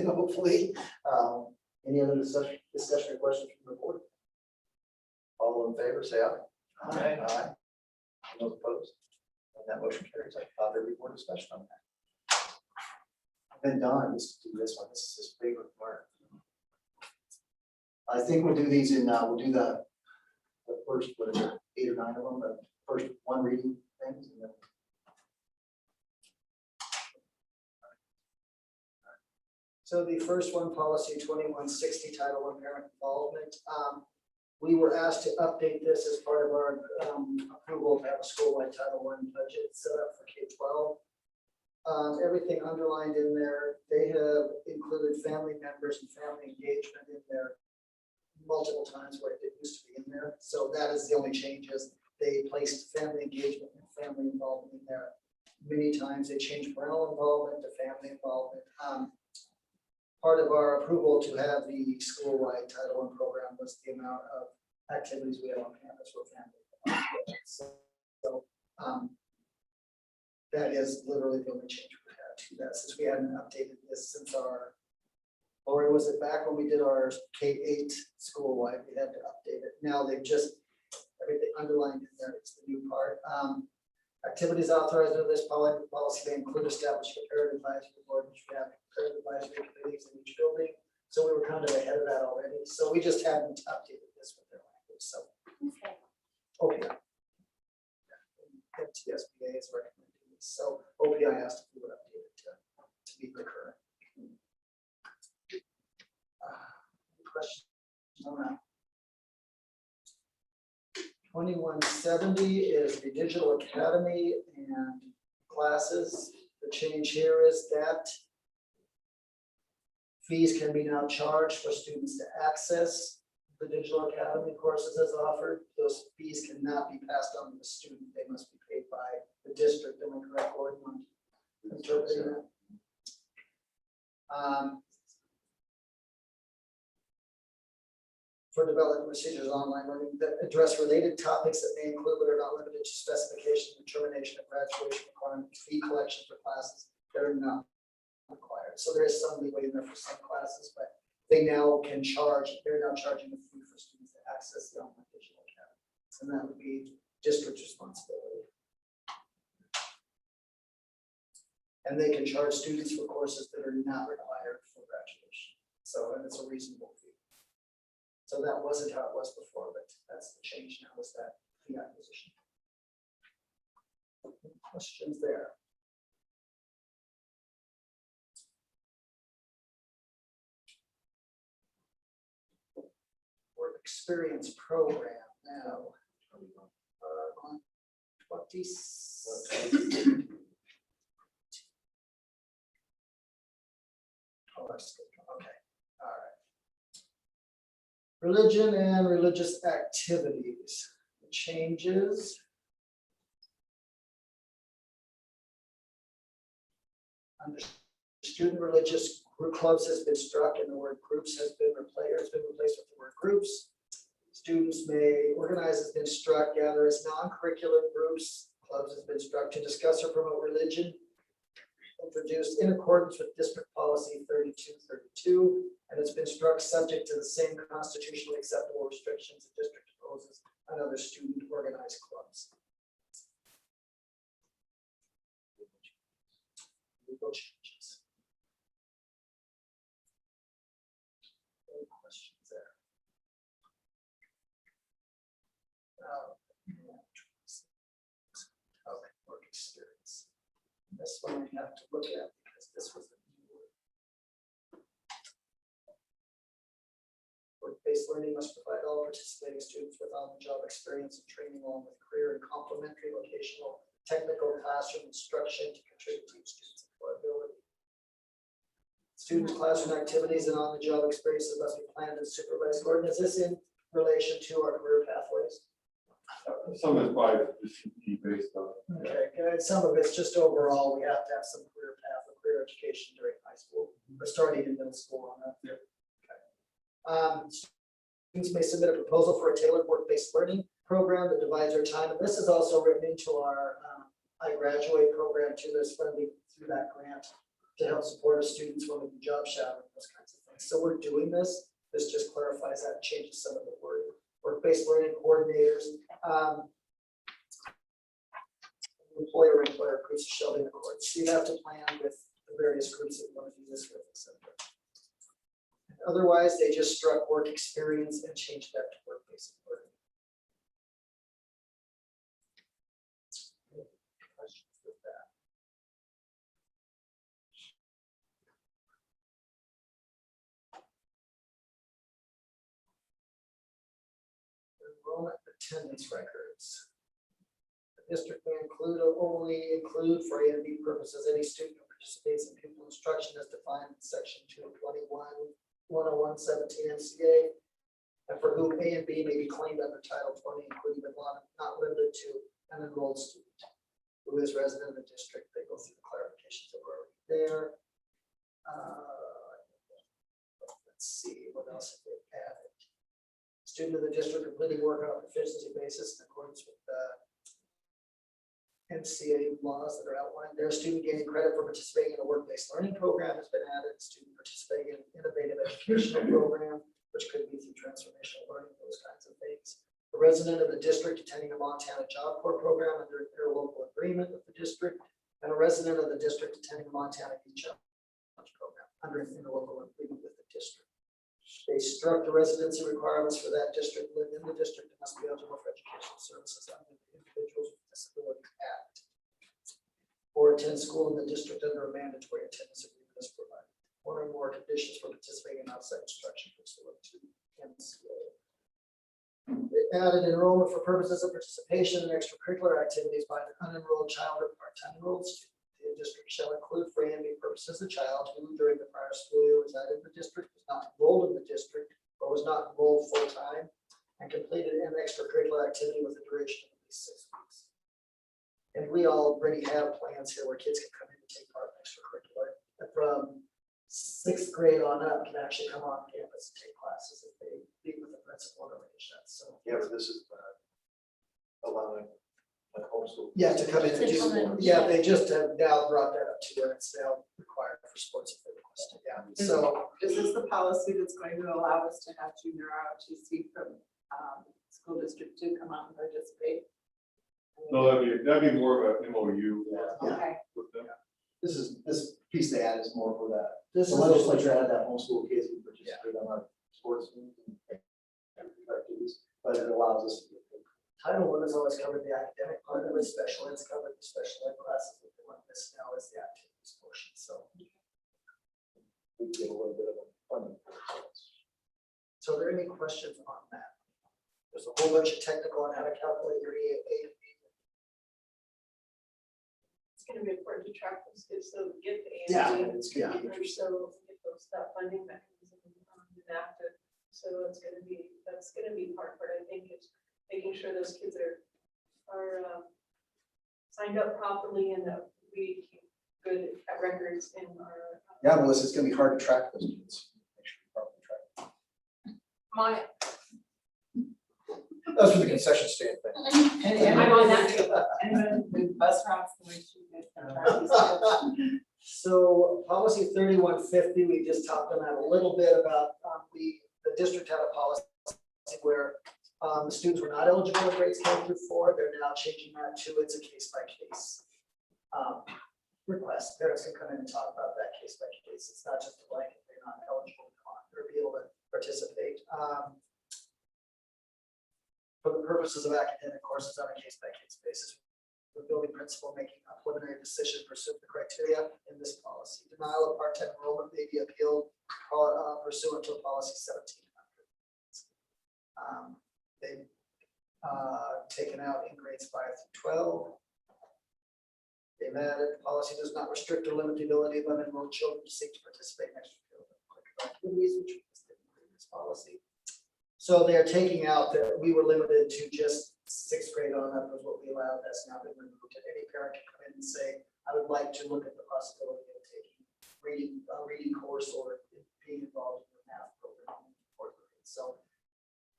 Hopefully, any other discussion or questions from the board? All in favor, say aye. Aye. Aye. Those opposed? And that motion carries. I thought there'd be more discussion on that. I've been done, just to do this one. This is his favorite part. I think we'll do these in, we'll do the first, what is it, 8 or 9 of them, the first one reading things. And then So the first one, policy 2160, Title I parent involvement. We were asked to update this as part of our approval to have a school-wide Title I budget set up for K-12. Everything underlined in there, they have included family members and family engagement in there multiple times where it didn't used to be in there. So that is the only change, is they placed family engagement and family involvement in there. Many times they changed parental involvement to family involvement. Part of our approval to have the school-wide Title I program was the amount of activities we have on campus for family. So that is literally the only change we had to that, since we hadn't updated this since our, or was it back when we did our K-8 school-wide, we had to update it. Now they've just, everything underlined in there is the new part. Activities authorized under this policy may include establishing a parent advisory board, which we have parent advisory committees in each building. So we were kind of ahead of that already. So we just hadn't updated this with their language. OPI. MTSBA is recommending this, so OPI asked if we would update it to be recurrent. Any questions on that? 2170 is the Digital Academy and classes. The change here is that fees can be now charged for students to access the Digital Academy courses as offered. Those fees cannot be passed on to the student. They must be paid by the district. Am I correct, Gordon, on interpreting that? For development procedures online learning that address related topics that may include but are not limited to specification, determination of graduation requirements, fee collection for classes that are not required. So there is some leeway in there for some classes, but they now can charge, they're now charging a fee for students to access the online digital academy. And that would be district's responsibility. And they can charge students for courses that are not required for graduation. So, and it's a reasonable fee. So that wasn't how it was before, but that's the change now, is that fee acquisition. Any questions there? Work experience program now. On 20. Oh, that's good. Okay, all right. Religion and religious activities. The changes. Under student religious group clubs has been struck and the word groups has been replaced with the word groups. Students may organize has been struck, gather as non-curricular groups. Clubs has been struck to discuss or promote religion. Introduced in accordance with district policy 3232, and it's been struck subject to the same constitutionally acceptable restrictions the district imposes on other student organized clubs. Legal changes. Any questions there? Okay, work experience. This one we have to look at because this was the new word. Work-based learning must provide all participating students with on-the-job experience and training along with career and complementary vocational, technical classroom instruction to contribute to each student's employability. Students' classroom activities and on-the-job experiences must be planned and supervised. Gordon, is this in relation to our career pathways? Some is by CP based on. Okay, and some of it's just overall, we have to have some career path or career education during high school, or starting in middle school on that. Okay. Students may submit a proposal for a tailored work-based learning program that divides their time, and this is also written into our I Graduate program too. There's funding through that grant to help support our students when we do job shadowing, those kinds of things. So we're doing this. This just clarifies that, changes some of the wording. Work-based learning coordinators, employer groups shall be in accordance. So you have to plan with the various groups that you want to do this with, etc. Otherwise, they just struck work experience and changed that to work-based learning. Any questions with that? Enrollment attendance records. The district may only include for A and B purposes any student who participates in pupil instruction as defined in section 221-101-17 MCA, and for whom A and B may be claimed under Title 20, including but not limited to an enrolled student who is resident of the district. They go through the clarifications that were already there. Let's see, what else have they added? Student of the district completing work on a proficiency basis in accordance with the NCA laws that are outlined there. Student gaining credit for participating in a work-based learning program has been added. Student participating in an innovative educational program, which could be through transformational learning, those kinds of things. A resident of the district attending a Montana Job Corps program under their local agreement with the district, and a resident of the district attending a Montana Beach program under an interlocal agreement with the district. They struck the residency requirements for that district, live in the district, and must be eligible for educational services under the Individuals with Disabilities Act. Or attend school in the district under a mandatory attendance agreement as provided. One or more conditions for participating in outside instruction pursuant to MCA. They added enrollment for purposes of participation in extracurricular activities by an unenrolled child or part-time enrolled student. The district shall include for AMB purposes a child who during the prior school year resided in the district, was not enrolled in the district, or was not enrolled full-time, and completed an extracurricular activity with a duration of at least 6 weeks. And we already have plans here where kids can come in and take part in extracurricular. And from 6th grade on up can actually come on campus and take classes if they meet with the principal and arrange that. So Yeah, but this is allowing like homeschool. yeah, to come in and do, yeah, they just have now brought that up to where it's now required for sports if they request it. Yeah, so Is this the policy that's going to allow us to have junior ROTC from school district to come out and participate? No, that'd be more of a MOU Okay. with them. This piece they add is more for that. this The is. legislature had that homeschool kids who participate on our sports and activities, but it allows us to get paid. Title I has always covered the academic part of it, special ed's covered the special ed classes, but the one this now is the activities portion, so. We get a little bit of a funding. So are there any questions on that? There's a whole bunch of technical on how to calculate your A and B. It's gonna be important to track those kids, so we get the Yeah, AMD. it's good. Or so get those, that funding mechanism enacted. So that's gonna be part, I think, is making sure those kids are signed up properly and that we keep good records in our. Yeah, Melissa, it's gonna be hard to track those kids. Make sure you properly track them. My, That's for the concession stand thing. I'm on that too. And then with bus routes, the way she did. the So policy 3150, we just talked on that a little bit about, the district had a policy where the students were not eligible in grades K through 4. They're now changing that to it's a case by case request. Parents can come in and talk about that case by case. It's not just a blanket, they're not eligible to come on or be able to participate. For the purposes of academic courses on a case by case basis, the building principal making a preliminary decision pursuant to the criteria in this policy. Denial of part-time enrollment may be appealed pursuant to policy 1700. They've taken out in grades 5 through 12. They've added, the policy does not restrict or limit the ability of unenrolled children to seek to participate in extracurricular activities, which was the previous policy. So they're taking out that we were limited to just 6th grade on up was what we allowed. That's now been removed. And any parent can come in and say, I would like to look at the possibility of taking a reading course or being involved in the math program. So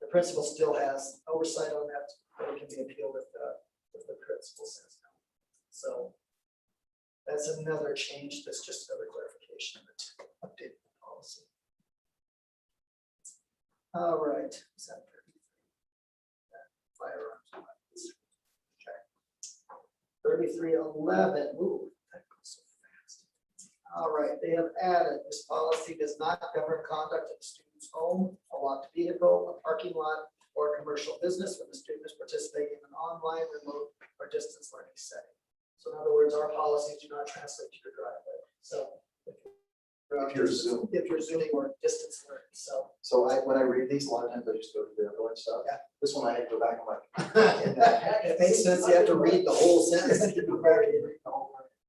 the principal still has oversight on that, but it can be appealed if the principal says no. So that's another change. That's just another clarification of the updated policy. All right. Is that firearms? Okay. 3311. Ooh, that goes so fast. All right, they have added, this policy does not govern conduct in a student's home, a locked vehicle, a parking lot, or a commercial business when the student is participating in an online, remote, or distance learning setting. So in other words, our policies do not translate to your driveway. So If you're zooming or distance learning, so. when I read these, a lot of times I just go to the other one stuff. Yeah. This one I had to go back and like. It makes sense, you have to read the whole sentence.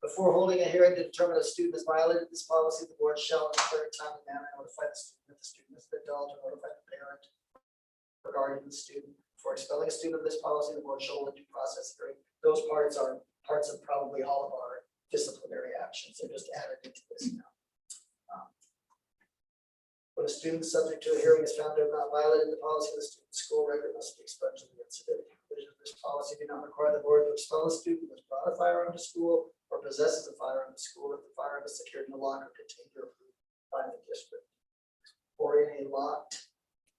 Before holding a hearing to determine a student has violated this policy, the board shall in a clear time and manner notify the student that the student has been adult or notify the parent regarding the student. For expelling a student of this policy, the board shall hold a due process hearing. Those parts are parts of probably all of our disciplinary actions. They're just added into this now. When a student subject to a hearing is found to have not violated the policy of the student's school record must be expunged of the incident. Provisions of this policy do not require the board to expel a student who has brought a firearm to school or possesses a firearm to school if the firearm is secured in a locker contained or approved by the district. Or in a locked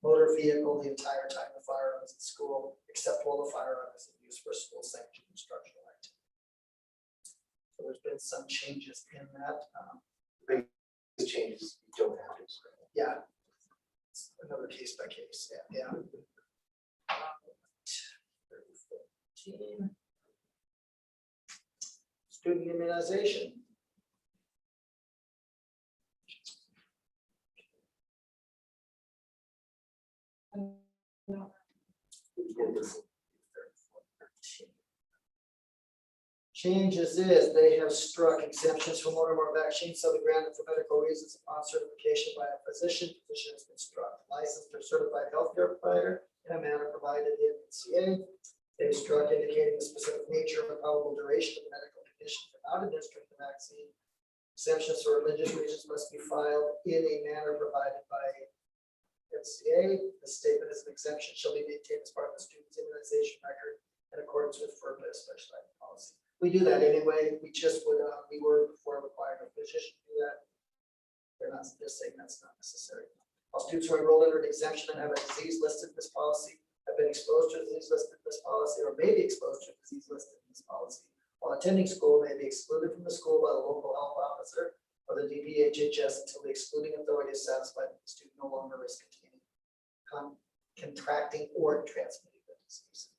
motor vehicle the entire time the firearm is at school, except while the firearm is in use for school sanctioned instructional activity. So there's been some changes in that. The changes you don't have to explain. Yeah. case by case, yeah. Student immunization. Changes is they have struck exemptions from one or more vaccines shall be granted for medical reasons upon certification by a physician. Physician has been struck. Licensed or certified healthcare provider in a manner provided in NCA. They've struck indicating the specific nature and probable duration of the medical condition for not administering the vaccine. Exemptions for religious reasons must be filed in a manner provided by NCA. The statement as an exemption shall be maintained as part of the student's immunization record in accordance with FERPA specialized policy. We do that anyway. We just would, we were before required a physician to do that. They're not just saying that's not necessary. All students who are enrolled under an exemption and have a disease listed in this policy have been exposed to a disease listed in this policy or may be exposed to a disease listed in this policy. While attending school may be excluded from the school by the local health officer or the DPHHS until the excluding authority is satisfied that the student no longer risks contracting or transmitting the disease.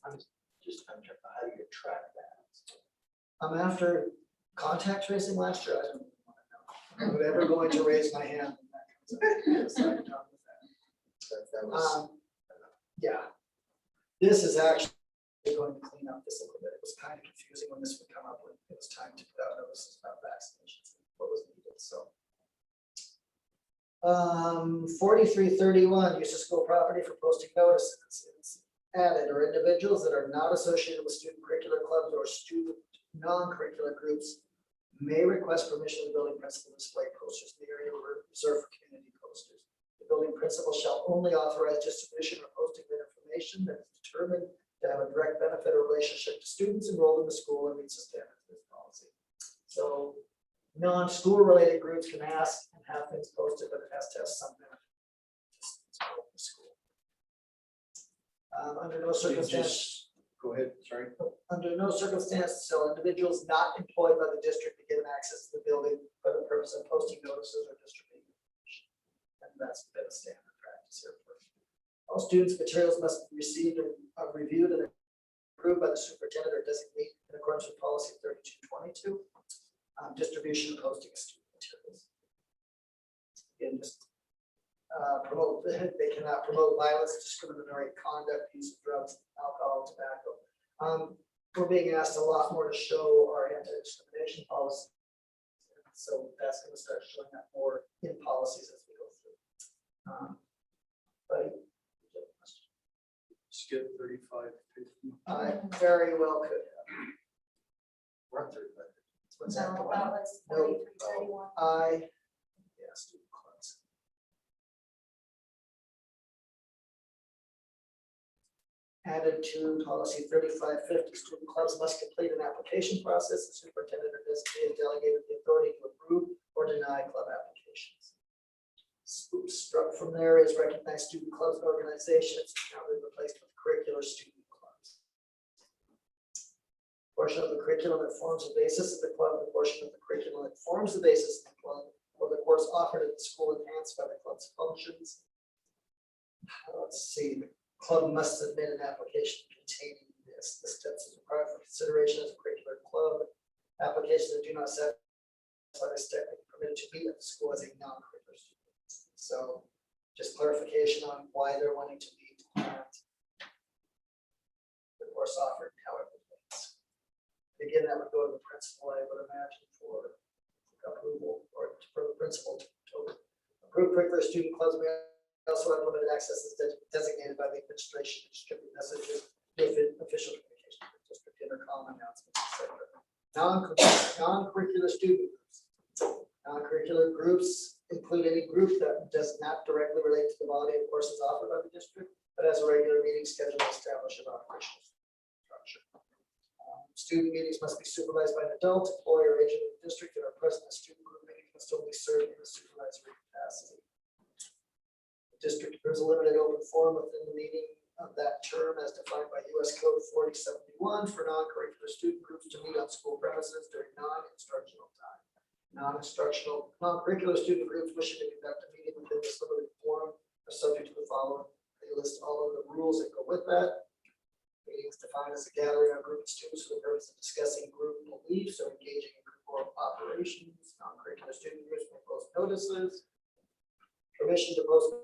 I'm how do you track that? After contact tracing last year, I don't want to know. I'm never going to raise my hand. When that comes up. So I'm done with that. That was, Yeah. This is actually going to clean up this a little bit. It was kind of confusing when this would come up when it was time to put out notices about vaccinations, and what was needed, so. 4331, use of school property for posting notices. It's added or individuals that are not associated with student curricular clubs or student non-curricular groups may request permission of the building principal to display posters in the area reserved for community posters. The building principal shall only authorize distribution or posting of information that is determined to have a direct benefit or relationship to students enrolled in the school and meets the standards of this policy. So non-school related groups can ask and have things posted, but it has to have some benefit to students enrolled in the school. Under no circumstance. go ahead, sorry. Under no circumstance shall individuals not employed by the district be given access to the building for the purpose of posting notices or distributing information. And that's been a standard practice here. All students' materials must be received and reviewed and approved by the superintendent or designee in accordance with policy 3222. Distribution and posting of student materials. Again, just they cannot promote violence, discriminatory conduct, use of drugs, alcohol, tobacco. We're being asked a lot more to show our anti-discrimination policy. So that's going to start showing up more in policies as we go through. Buddy? Skip 3550. I very well could have. Run through that. What's that? No, that was No. 4331. Yeah, student clubs. Added to policy 3550, student clubs must complete an application process. The superintendent or designee is delegated the authority to approve or deny club applications. Struck from there is recognized student clubs and organizations, now been replaced with curricular student clubs. Portion of the curriculum that forms the basis of the club, the portion of the curriculum that forms the basis of the club, or the course offered at the school enhanced by the club's functions. Let's see, the club must submit an application containing this. The steps is required for consideration as a curricular club. Applications that do not satisfy the step are permitted to meet at the school as a non-curricular student. So just clarification on why they're wanting to meet and the course offered, however. Again, that would go to the principal, I would imagine, for approval or for the principal to approve curricular student clubs. May also have limited access as designated by the administration to distribute messages with official communication, district intercom announcements, etc. Non-curricular student groups. Non-curricular groups include any group that does not directly relate to the body of courses offered by the district, but has a regular meeting schedule established in operational structure. Student meetings must be supervised by an adult, employee, or agent of the district, and are present at student group meetings must only serve in a supervisory capacity. The district approves a limited open forum within the meeting of that term as defined by U.S. Code 4071 for non-curricular student groups to meet on school premises during non-instructional time. Non-instructional, non-curricular student groups wishing to conduct a meeting within this limited forum are subject to the following. They list all of the rules that go with that. Meetings defined as a gathering of group of students for the purpose of discussing group beliefs or engaging in group work operations. Non-curricular student groups may post notices. Permission to post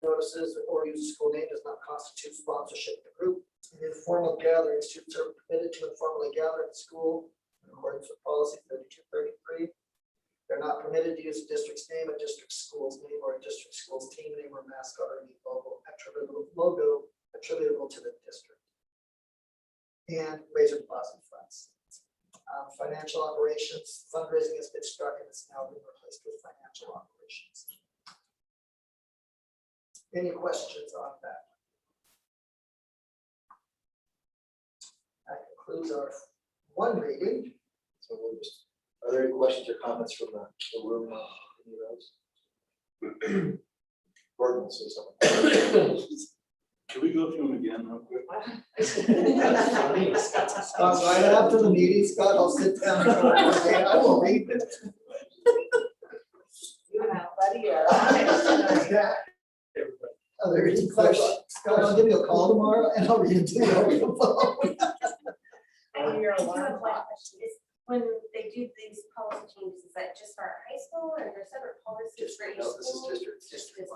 notices or use a school name does not constitute sponsorship of the group. In informal gatherings, students are permitted to informally gather at the school in accordance with policy 3233. They're not permitted to use a district's name, a district school's name, or a district school's team name or mascot or any logo attributable to the district. And raise or deposit funds. Financial operations, fundraising has been struck and it's now been replaced with financial operations. Any questions on that? That concludes our one reading. So we'll just, are there any questions or comments from the room? Any of those? Gordon will say something. Can we go through them again real quick? Scott, right after the meeting, Scott, I'll sit down and go, okay, I will read it. You have, buddy, you're on it. Yeah. Are there any questions? Scott, I'll give you a call tomorrow and I'll read it to you over the phone. I Your do alarm have one question. Is when they do these policy changes, is that just for our high school or are there separate policies for each No, this is school? district.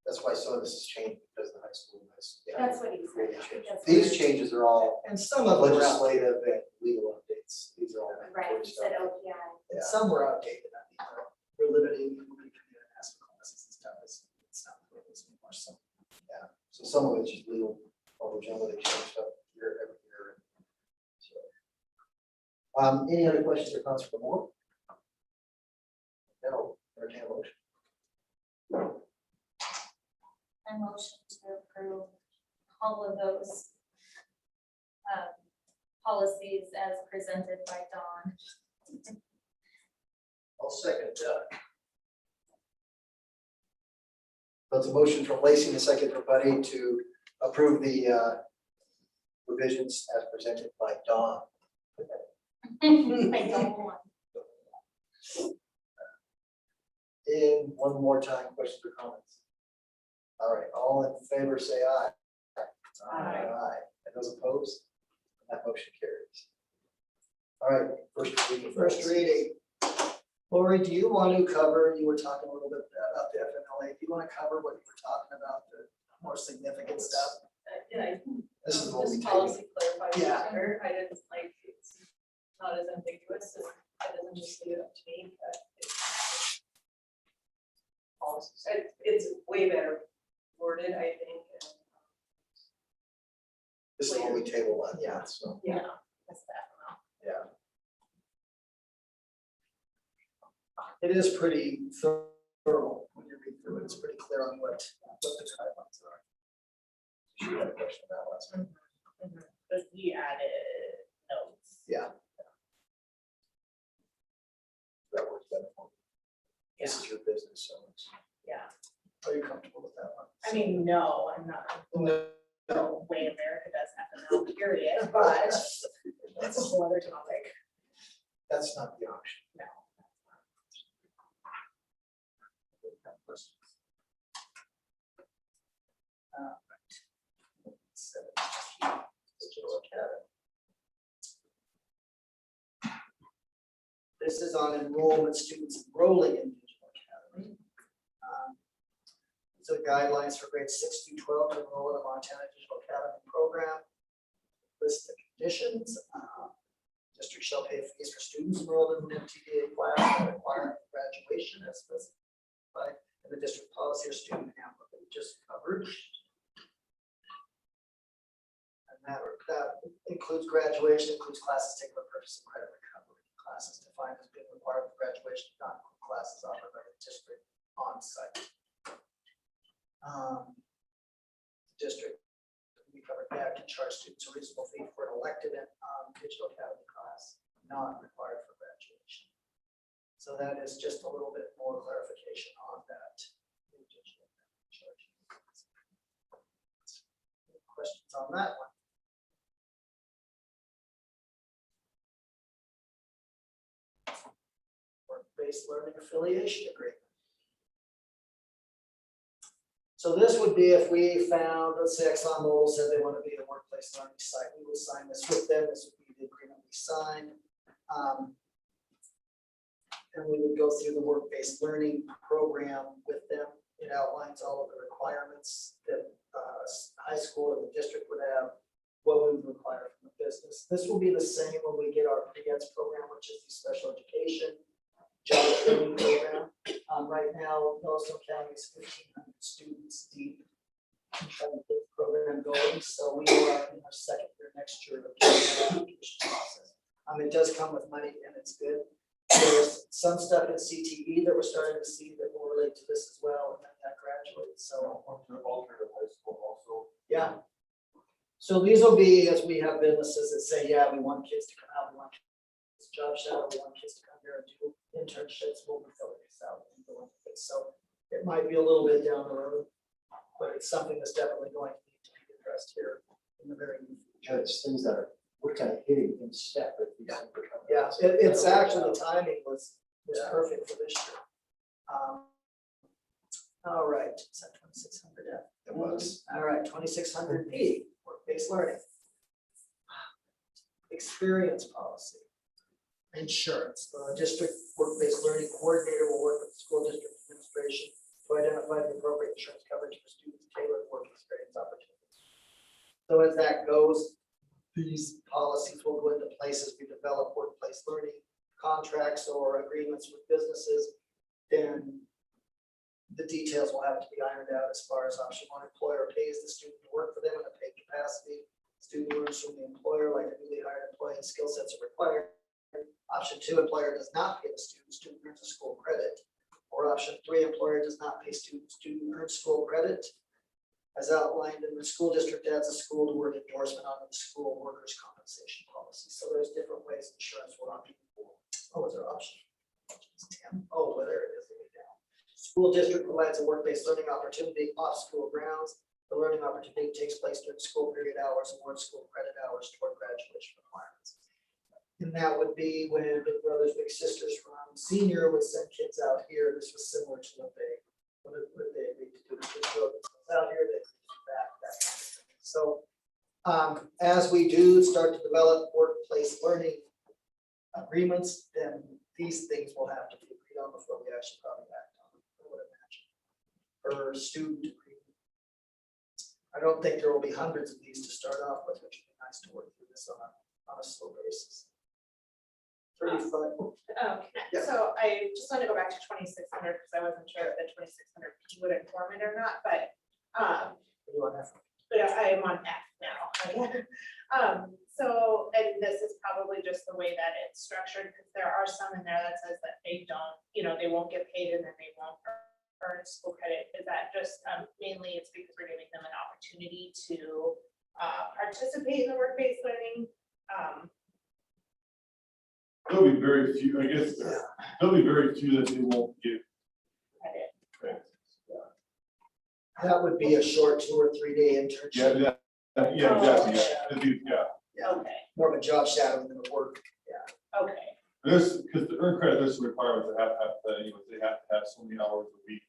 That's why some of this has changed because the high school has. That's what he said. created changes. That's These what- changes are all And some of them are out- legislative and legal updates. These are all. Right, you said OPI. and some were outdated. I mean, we're limiting people who come in and ask for classes and stuff. It's not the way it is anymore. So Yeah, so some of it's just legal, all the general, they change stuff year every year. So, any other questions or comments from the board? No, entertain a motion. I motion to approve all of those policies as presented by Dawn. I'll second that. That's a motion from Lacey and a second from Buddy to approve the revisions as presented by Dawn. I don't want. In one more time, questions or comments? All right, all in favor, say aye. Aye. And those opposed? That motion carries. All right, first reading. first reading. Lori, do you want to cover, you were talking a little bit about the FMLA. Do you want to cover what you were talking about, the more significant stuff? Yeah, This is what we this take. policy clarifies Yeah. better. I didn't like, it's not as ambiguous, and it doesn't just leave it up to me, but it's way better worded, I think. And, This is what we table on, yeah, so, yeah. That's that amount. yeah. It is pretty thorough when you read through it. It's pretty clear on what the guidelines are. She had a question about last time. But we added notes. Yeah. That works better for me. This is your business, so it's. Yeah, Are you comfortable with that one? I mean, no, I'm not. No. The way America does FML, period, but that's a whole other topic. That's not the option. No. Digital Academy. This is on enrollment, students enrolling in Digital Academy. These are guidelines for grades 6 through 12 to enroll in a Montana Digital Academy program. List the conditions. District shall pay fees for students enrolled in an MTDA class that require graduation as specified in the district policy or student handbook that we just covered. And that includes graduation, includes classes taken for purpose of credit recovery. Classes defined as being required for graduation, not include classes offered by the district on site. District, we covered that, can charge students a reasonable fee for an elective digital academy class, not required for graduation. So that is just a little bit more clarification on that. Any questions on that one? work-based learning affiliation agreement. So this would be if we found, let's say ExxonMobil said they want to be a workplace learning site, we would sign this with them, this would be the agreement we signed. And we would go through the work-based learning program with them. It outlines all of the requirements that high school and the district would have, what we would require from the business. This will be the same when we get our pre-EDS program, which is the special education job training program. Right now, Yellowstone County is 1,500 students deep in trying to get the program going. So we are in our second year next year of the application process. It does come with money and it's good. There's some stuff in CTE that we're starting to see that will relate to this as well, and then that graduates. So Alternative high school also. yeah. So these will be, as we have businesses that say, yeah, we want kids to come out, we want kids to job shadow, we want kids to come here and do internships, we'll be filling this out. And going with it. So it might be a little bit down the road, but it's something that's definitely going to need to be addressed here in the very near future. It's things that are, we're kind of hitting in step with these. Yeah, it's actually, the timing was perfect for this year. All right, it's at 2600 F. It was. All right, 2600 P, work-based learning. Experience policy. Insurance, the district work-based learning coordinator will work with the school district administration to identify the appropriate insurance coverage for students tailored work experience opportunities. So as that goes, these policies will go into place as we develop workplace learning contracts or agreements with businesses. Then the details will have to be ironed out as far as option one, employer pays the student to work for them in a paid capacity. Student learns from the employer like a newly hired employee, skill sets are required. Option two, employer does not pay the student, student earns a school credit. Or option three, employer does not pay student, student earns school credit. As outlined in the school district adds a school to work endorsement under the school workers' compensation policy. So there's different ways insurance will opt for. Oh, is there option? Oh, well, there it is. School district provides a work-based learning opportunity off school grounds. The learning opportunity takes place during school period hours and award school credit hours toward graduation requirements. And that would be when Big Brothers Big Sisters from senior would send kids out here. This was similar to what they agreed to do. Out here, they back that kind of thing. So as we do start to develop workplace learning agreements, then these things will have to be agreed on before we actually probably act on them, I would imagine. For student agreement. I don't think there will be hundreds of these to start off with, which would be nice to work through this on a slow basis. 35. Yeah. So I just want to go back to 2600 because I wasn't sure if the 2600 P would inform it or not, but You want that? I am on F now. So, and this is probably just the way that it's structured, because there are some in there that says that they don't, they won't get paid and then they won't earn school credit. Is that just mainly it's because we're giving them an opportunity to participate in the work-based learning? There'll be very few, I guess, there'll be very few that they won't give. Credit. That would be a short 2 or 3 day internship. Yeah, exactly. Okay, More of a job shadowing than a work. okay, This, because to earn credit, there's some requirements that they have to have so many hours a week,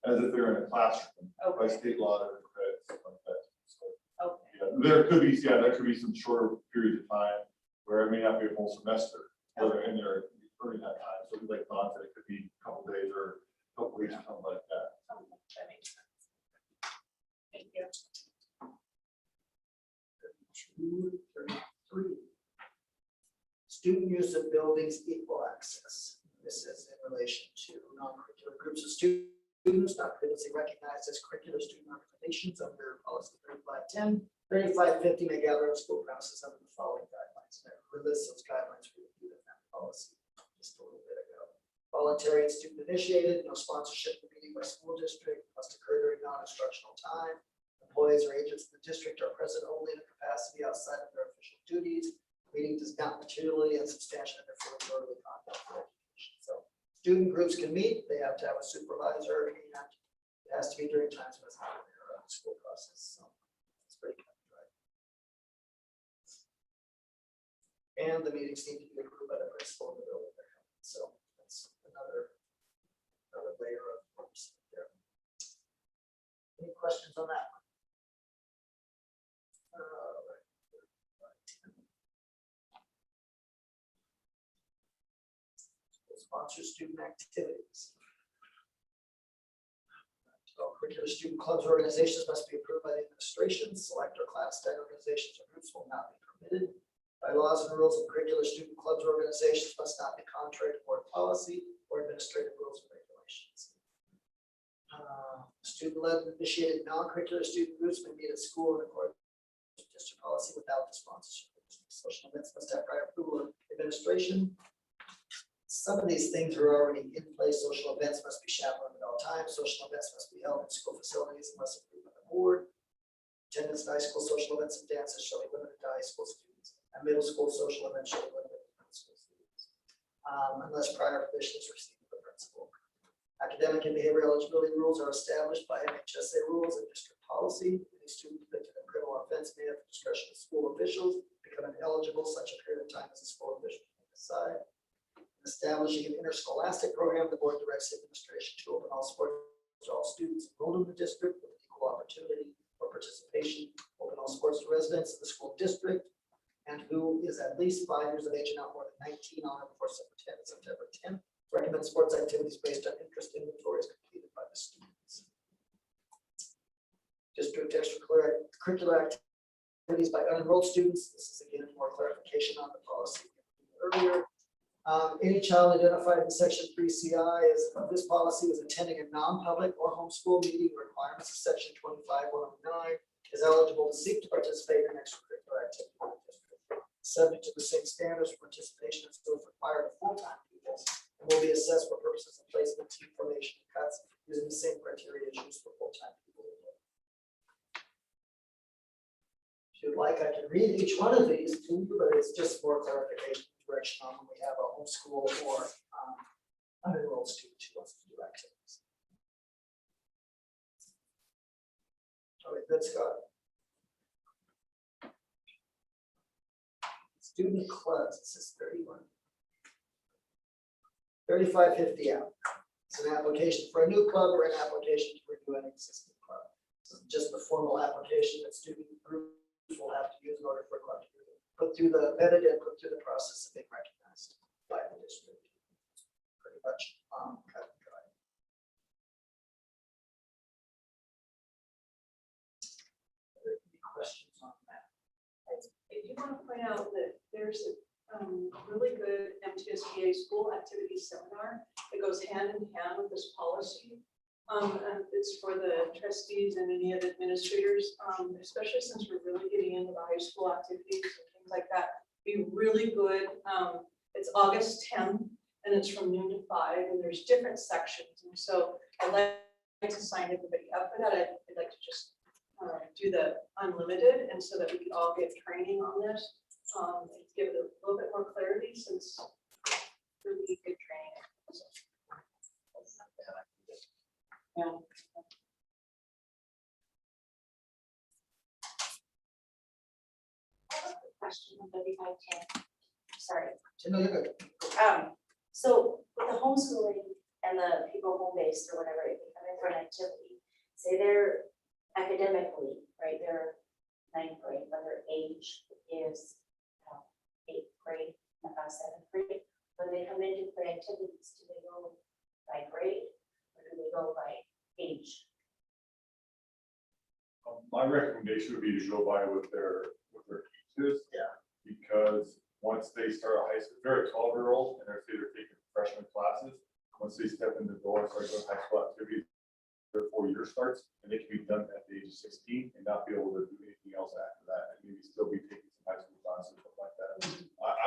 as if they're in a classroom, by okay, state law, or credit, stuff like that. So, okay. there could be some shorter periods of time where it may not be a whole semester, where they're in there earning that time. So like Don said, it could be a couple days or a couple weeks or something like that. That makes sense. Thank you. 233. Student use of buildings equal access. This is in relation to non-curricular groups of students not previously recognized as curricular student organizations under policy 3510. 3550 may gather on school premises under the following guidelines. And it lists those guidelines we reviewed in that policy just a little bit ago. Voluntary and student initiated, no sponsorship of meeting by school district, must occur during non-instructional time. Employees or agents of the district are present only in a capacity outside of their official duties. Meeting does not materially and substantially interfere with orderly conduct of education. So student groups can meet, they have to have a supervisor, and it has to be during times when it's not in their school process. So it's pretty kind of right. And the meetings need to be approved by the principal of the building. So it's another layer of oversight there. Any questions on that one? Sponsor student activities. Curricular student clubs or organizations must be approved by the administration. Select or classified organizations or groups will not be permitted. By laws and rules of curricular student clubs or organizations must not be contrary to board policy or administrative rules and regulations. Student-led and initiated non-curricular student groups may meet at school in accordance with district policy without the sponsorship. Social events must have prior approval of administration. Some of these things are already in place. Social events must be chaperoned at all times. Social events must be held in school facilities unless approved by the board. Attendance at high school social events and dances shall be limited to high school students. And middle school social events shall be limited to middle school students. Unless prior permission is received from the principal. Academic and behavioral eligibility rules are established by MHSA rules and district policy. Any student convicted of criminal offense may have discretion of school officials become ineligible such a period of time as the school official may decide. Establishing an interscholastic program, the board directs the administration to open all sports to all students enrolled in the district with equal opportunity for participation. Open all sports to residents of the school district and who is at least 5 years of age and not more than 19 on or before September 10th. Recommend sports activities based on interest inventories completed by the students. District extracurricular activities by unenrolled students. This is again more clarification on the policy earlier. Any child identified in section 3 CI is of this policy is attending a non-public or homeschool meeting requirements of section 25-109 is eligible to seek to participate in extracurricular activity in the district. Subject to the same standards for participation as those required of full-time pupils and will be assessed for purposes of placement, team formation, and cuts using the same criteria as used for full-time people. If you'd like, I can read each one of these to you, but it's just more clarification. Direction on when we have a homeschool or unenrolled student who wants to do activities. All right, good, Scott. Student clubs, this is 3550 out. It's an application for a new club or an application to renew an existing club. So just the formal application that student groups will have to use in order for a club to be put through the vetted and put through the process of being recognized by the district. Pretty much cut and dry. Are there any questions on that? I do want to point out that there's a really good MTSBA school activity seminar that goes hand in hand with this policy. And it's for the trustees and any of the administrators, especially since we're really getting into the high school activities and things like that. Be really good. It's August 10th and it's from noon to 5 and there's different sections. And so I'd like to sign everybody up for that. I'd like to just do the unlimited and so that we can all get training on this. And give it a little bit more clarity since really good training. So, yeah. I have a quick question on 3510. Sorry. No, you're good. So with the homeschooling and the people home-based or whatever, if they come in for an activity, say they're academically, right, they're 9th grade, but their age is 8th grade, 7th grade. When they come in for activities, do they go by grade or do they go by age? My recommendation would be to go by with their teachers. Yeah. Because once they start high school, if they're a 12-year-old and they're taking freshman classes, once they step in the door and start doing high school activities, their 4 year starts, and they can be done at the age of 16 and not be able to do anything else after that, and maybe still be taking some high school classes, stuff like that.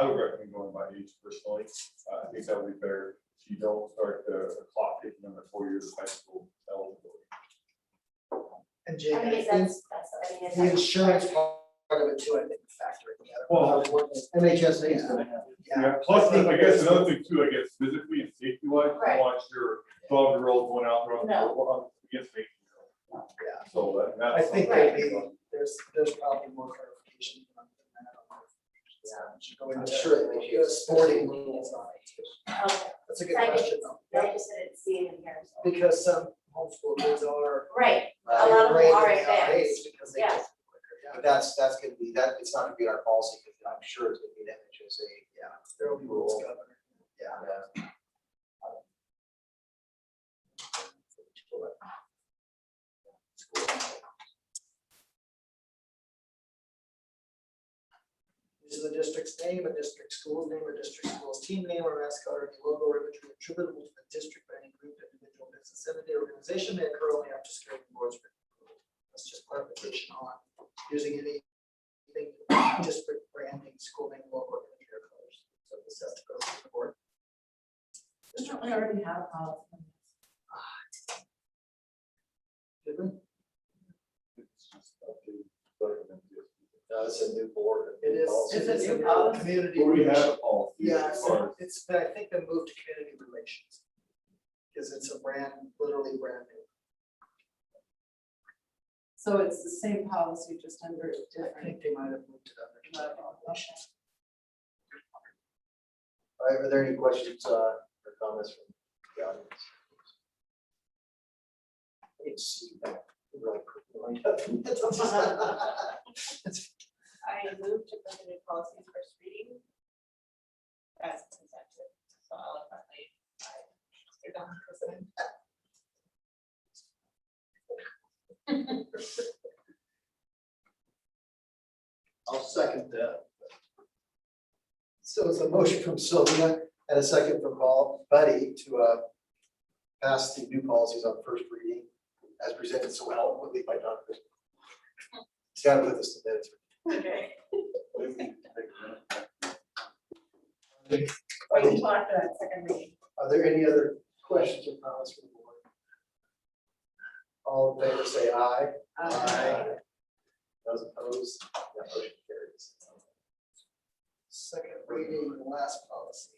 I would recommend going by age personally. I think that would be better. So you don't start the clock taking them at 4 years of high school eligibility. And Jake, I mean, I think the insurance part of it too, I think factor in together. Well, MHSA is gonna have. Yeah, plus, I guess another thing too, I guess physically and safety wise, you Right. want your 12-year-old going out there against 18-year-old. Yeah. So that's. I think Right. there's probably more clarification on that. Yeah, should go into I'm sure the sporting rules on it too. Okay, That's a good I didn't- question though. I just didn't see it in here, so. Because some homeschool kids are. Right, a Right. lot of them graded are at that advanced, age because they yeah. get quicker, yeah. But that's gonna be, it's not gonna be our policy, because I'm sure it's gonna be an MHSA. Yeah, there will be rules governing. Yeah. Yeah. Use of the district's name, a district school's name, or district school's team name, or mascot, or any logo or imagery attributable to the district by any group, individual, business, entity, or organization may occur only after security boards. That's just clarification on using anything, district branding, school name, logo, imagery, or colors. So this has to go to the board. Don't we already have a policy? Did we? It's just up to government. No, it's a new board. It is. Is it it's new a policy? Community. Well, we have relations. a policy. Yeah, as far as- it's, I think they moved to community relations. Because it's a brand, literally brand new. So it's the same policy, just under a I different. think they might have moved it under community relations. All right, are there any questions or comments from the audience? I didn't see that. Really quickly. I moved to put the new policies first reading as presented, so eloquently, Mr. Don President. I'll second that. So it's a motion from Sylvia and a second from Buddy to pass the new policies on first reading as presented so eloquently by Don Christopher. He's got it with us today. Okay. Are We talked about second reading. there any other questions or comments from the board? All in favor, say aye. Those opposed, that motion carries. Second reading, the last policy,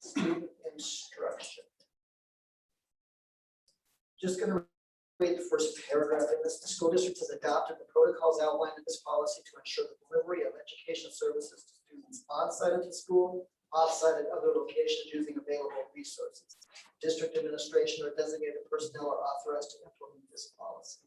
student instruction. Just gonna read the first paragraph in this. The school district has adopted the protocols outlined in this policy to ensure the delivery of education services to students on-site at the school, off-site at other locations using available resources. District administration or designated personnel are authorized to implement this policy.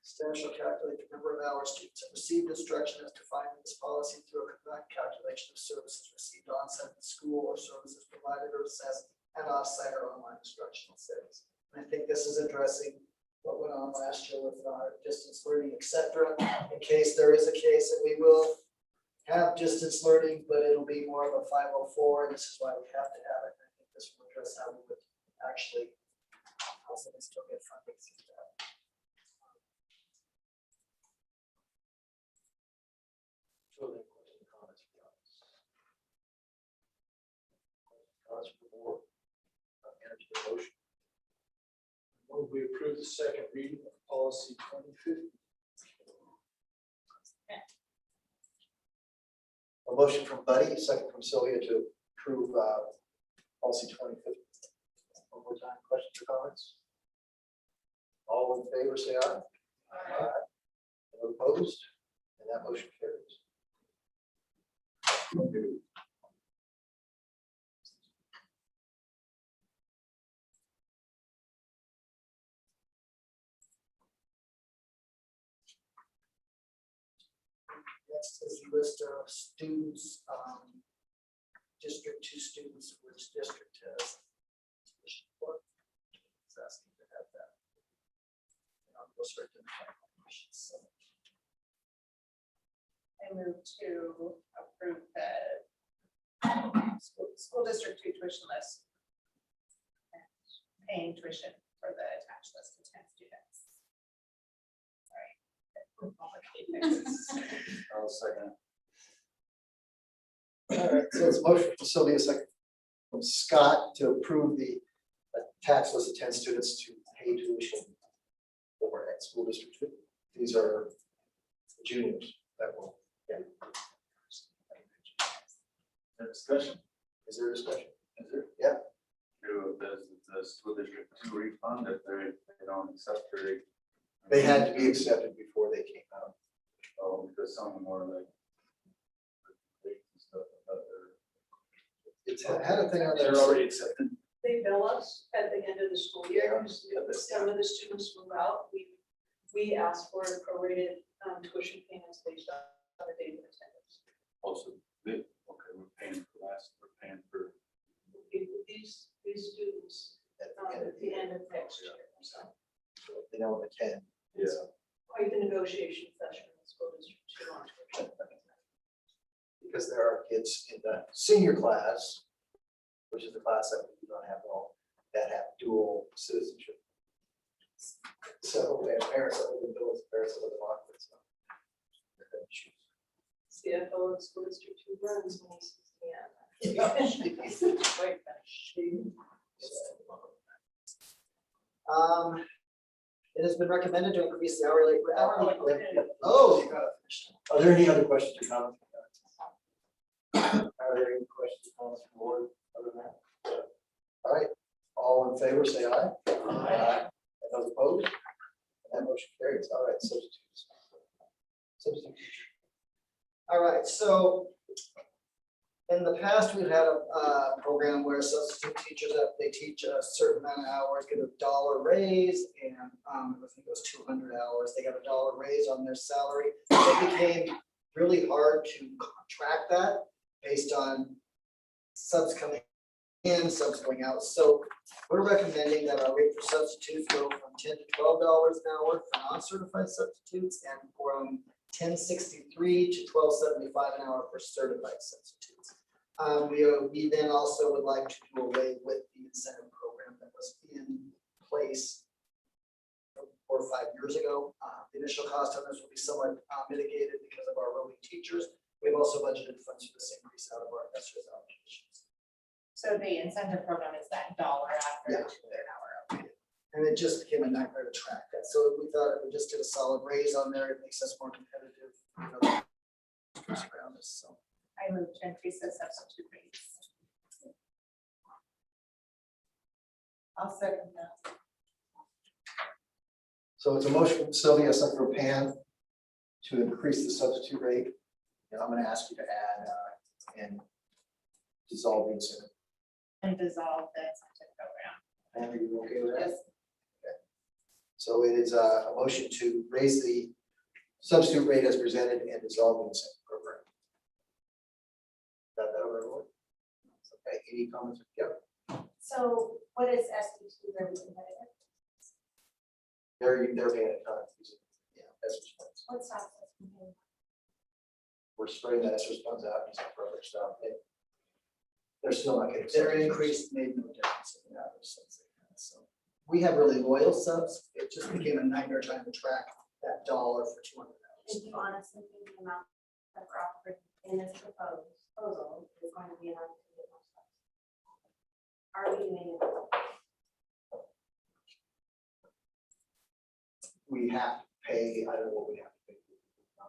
Staff shall calculate the number of hours students have received instruction as defined in this policy through a combined calculation of services received on-site at the school or services provided or assessed at off-site or online instructional settings. And I think this is addressing what went on last year with our distance learning, et cetera. In case there is a case that we will have distance learning, but it'll be more of a 504, and this is why we have to have it. I think this will address how we would actually also still get funding through that. Comments from the audience? Comments from the board? Entertain a motion. We approve the second reading of policy 2050. A motion from Buddy, a second from Sylvia to approve policy 2050. One more time, questions or comments? All in favor, say aye. Aye. Anyone opposed? And that motion carries. Next is the list of students, District 2 students, which district has. tuition for. It's asking to have that. And I'll go straight to the questions. So, I move to approve the school district tuition list. And paying tuition for the attached list of 10 students. Sorry. I'll second. All right, so it's a motion from Sylvia, a second from Scott to approve the tax list of 10 students to pay tuition over at school district 2. These are the juniors that will, yeah. Discussion, Is there a discussion? is there? Yeah. Does the school district 2 refund if they don't accept their They had to be accepted before they came out. Oh, because some of them were like. dates and stuff like that, It's had a thing on there. They're already accepted. They bill us at the end of the school year, because if some of the students move out, we ask for prorated tuition payments based on the date of attendance. Also, they, okay, we're paying for last, we're paying for. These students At at the end of next year, so They don't attend. Yeah. quite the negotiation session in the school district to launch. Because there are kids in the senior class, which is the class that we don't have all, that have dual citizenship. So, and parents that live in Billings, parents that live in Lockwood, so. CFO of the school district who runs when he's, It has been recommended to increase the hourly. Oh, you got it. Are there any other questions or comments? Are there any questions or comments from the board other than that? All right, all in favor, say aye. Aye. And those opposed? And that motion carries. All right, substitutes. Substitute. All right, so in the past, we've had a program where substitute teachers, if they teach a certain amount of hours, get $1 raise, and I think it was 200 hours, they got $1 raise on their salary. It became really hard to track that based on subs coming in, subs going out. So we're recommending that our rate for substitutes go from $10 to $12 an hour for non-certified substitutes, and from $10.63 to $12.75 an hour for certified substitutes. We then also would like to do away with the incentive program that was in place 4 or 5 years ago. The initial cost on this will be somewhat mitigated because of our roving teachers. We've also budgeted funds for this increase out of our ESSER allocations. So the incentive program is that dollar after Yeah. an hour. And it just became a nightmare to track that. So we thought if we just did a solid raise on there, it makes us more competitive. Around us, so. I move to increase the substitute rates. I'll second that. So it's a motion from Sylvia, a second from Pam, to increase the substitute rate. And I'm gonna ask you to add, and dissolve the incentive. And dissolve the incentive program. Pam, are you okay with that? Yes. So it is a motion to raise the substitute rate as presented and dissolve the incentive program. Got that over everyone? Okay, any comments? Yep, So what is SB2 really competitive? they're paying a ton. Yeah, that's What stops us from paying? we're spreading that extra funds out, using for other stuff. They're still not getting. Their increase made no difference in the average subs they had, so. We have really loyal subs. It just became a nightmare trying to track that dollar for 200 hours. If you honestly think the amount that we're offering in this proposal is going to be enough to get more stuff. Are we doing it? We have to pay, I don't know what we have to pay.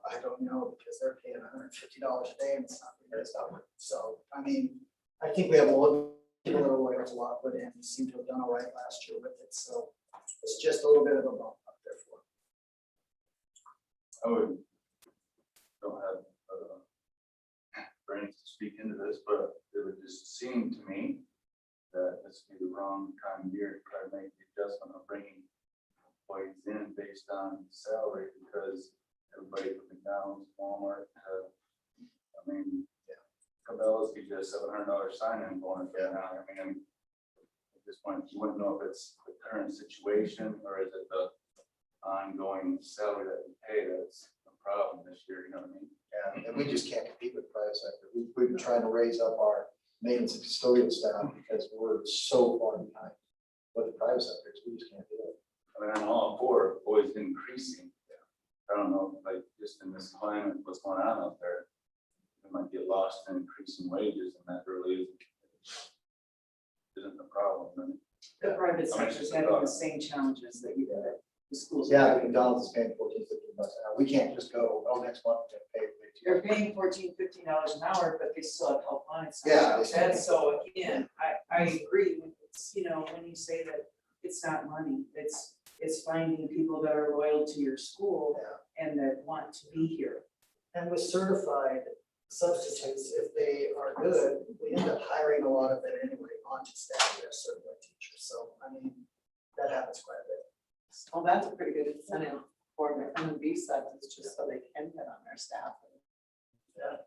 I don't know, because they're paying $150 a day and it's not, so, I mean, I think we have a little lawyer to lot, but and seem to have done all right last year with it, so it's just a little bit of a bump up there for them. I would, don't have, brains to speak into this, but it would just seem to me that this would be the wrong time of year to try to make the adjustment of bringing employees in based on salary, because everybody from McDonald's, Walmart, I mean, Cabela's gives you a $700 sign-in bonus right now. I mean, at this point, you wouldn't know if it's the current situation or is it the ongoing salary that we pay that's a problem this year, you know what I mean? And we just can't compete with the private sector. We've been trying to raise up our maintenance and custodial staff because we're so far behind what the private sector is. We just can't do it. I mean, I'm all for boys increasing. I don't know, like, just in this climate, what's going on out there, there might be a lost in increasing wages, and that really isn't the problem, right? The private I mean, sector it's is just a having the thought. same challenges that you did at the schools. Yeah, McDonald's is paying $14, $15 an hour. We can't just go, oh, next month we're gonna pay. They're paying $14, $15 an hour, but they still have help lines. Yeah, they still- And so again, I agree, it's, you know, when you say that it's not money, it's is finding people that are loyal to your school and that want to be here. And with certified substitutes, if they are good, we end up hiring a lot of them anyway onto staff as certified teachers. So, I mean, that happens quite a bit. Well, that's a pretty good incentive for the M&B subs, just so they can get on their staff. Yeah.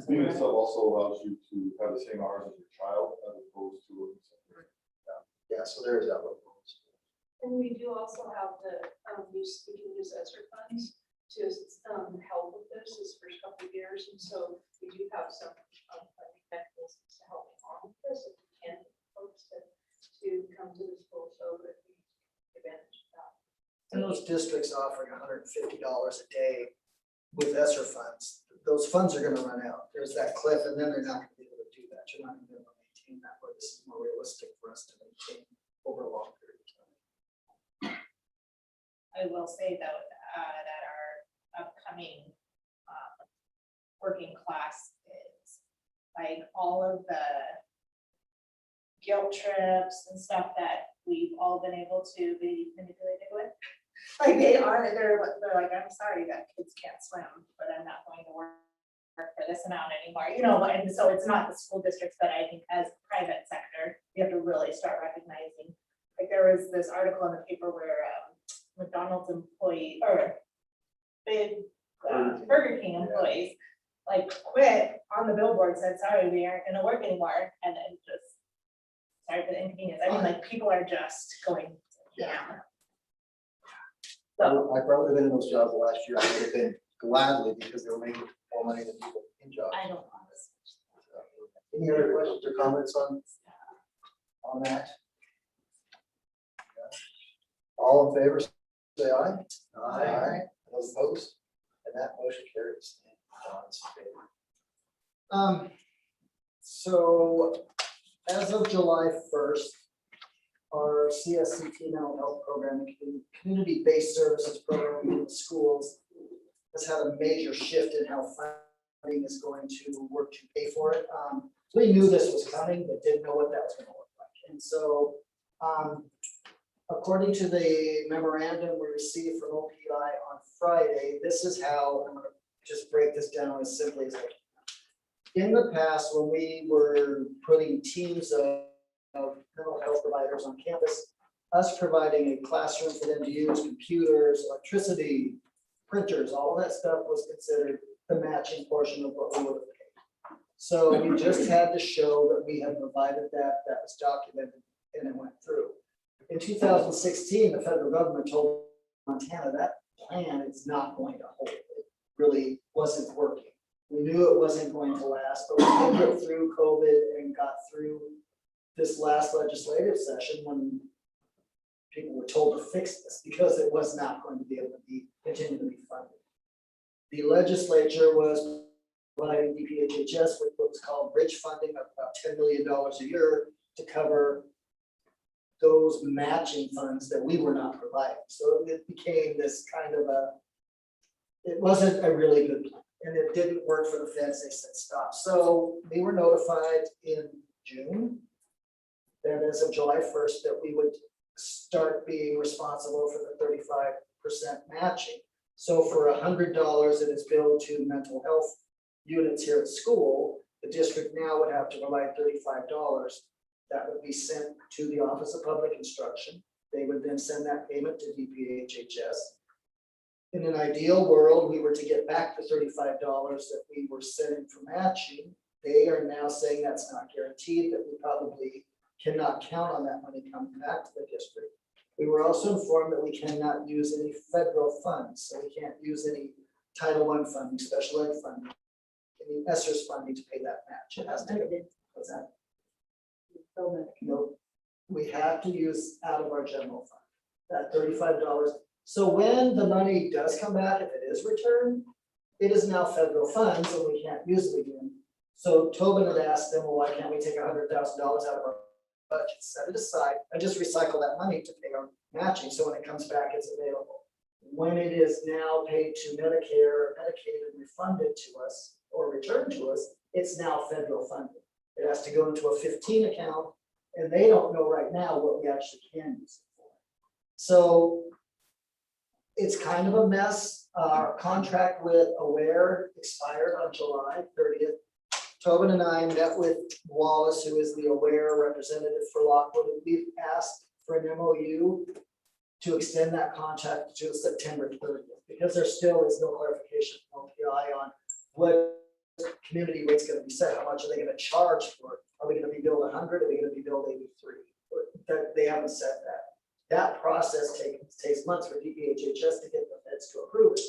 Being a sub also allows you to have the same hours as your child as opposed to. Yeah, so there is that look. And we do also have we can use ESSER funds to help with this first couple of years. And so we do have some funding mechanisms to help along with this if we can get folks to come to the school so that we take advantage of that. And those districts offering $150 a day with ESSER funds, those funds are gonna run out. There's that cliff, and then they're not gonna be able to do that. You're not gonna be able to maintain that, but this is more realistic for us to maintain over a long period of time. I will say though, that our upcoming working class is like all of the guilt trips and stuff that we've all been able to be manipulated with. Like they're like, I'm sorry that kids can't swim, but I'm not going to work for this amount anymore, you know, and so it's not the school districts, but I think as private sector, you have to really start recognizing. Like there was this article in the paper where McDonald's employee or big Burger King employees like quit on the billboard, said, sorry, we aren't gonna work anymore, and then just sorry for the inconvenience. I mean, like people are just going down. So I probably would have been in those jobs last year. I would have been gladly because they were making more money than people in jobs. I don't want this. Any other questions or comments on that? All in favor, say aye. Aye. Those opposed? And that motion carries. John's favor. So as of July 1st, our CSCT mental health program, community-based services program in the schools has had a major shift in how funding is going to work to pay for it. We knew this was coming, but didn't know what that was going to look like. And so according to the memorandum we received from OPI on Friday, this is how, I'm going to just break this down as simply as I can. In the past, when we were putting teams of mental health providers on campus, us providing a classroom for them to use, computers, electricity, printers, all of that stuff was considered the matching portion of what we would have paid. So we just had to show that we had provided that was documented, and it went through. In 2016, the federal government told Montana that plan is not going to hold. It really wasn't working. We knew it wasn't going to last, but we did get through COVID and got through this last legislative session when people were told to fix this because it was not going to be able to continue to be funded. The legislature was providing DPHHS with what was called bridge funding of about $10 million a year to cover those matching funds that we were not providing. So it became this kind of it wasn't a really good plan, and it didn't work for the feds. They said stop. So we were notified in June that as of July 1st that we would start being responsible for the 35% matching. So for $100 that is billed to mental health units here at school, the district now would have to provide $35. That would be sent to the Office of Public Instruction. They would then send that payment to DPHHS. In an ideal world, we were to get back the $35 that we were sending for matching. They are now saying that's not guaranteed, that we probably cannot count on that money coming back to the district. We were also informed that we cannot use any federal funds, so we can't use any Title I funding, special ed funding, any ESSER's funding to pay that match. It has to go. What's that? No, we have to use out of our general fund, that $35. So when the money does come back, if it is returned, it is now federal funds and we can't use it again. So Tobin had asked them, well, why can't we take $100,000 out of our budget, set it aside, and just recycle that money to pay our matching, so when it comes back, it's available. When it is now paid to Medicare or Medicaid and refunded to us or returned to us, it's now federal funding. It has to go into a 15 account, and they don't know right now what we actually can use it for. So it's kind of a mess. Our contract with Aware expired on July 30th. Tobin and I met with Wallace, who is the Aware representative for Lockwood, and we've asked for an MOU to extend that contract to September 30th, because there still is no clarification from OPI on what community rate's gonna be set, how much are they gonna charge for it? Are we gonna be billed 100, are we gonna be billed 83? That, they haven't said that. That process takes months for DPHHS to get the feds to approve it.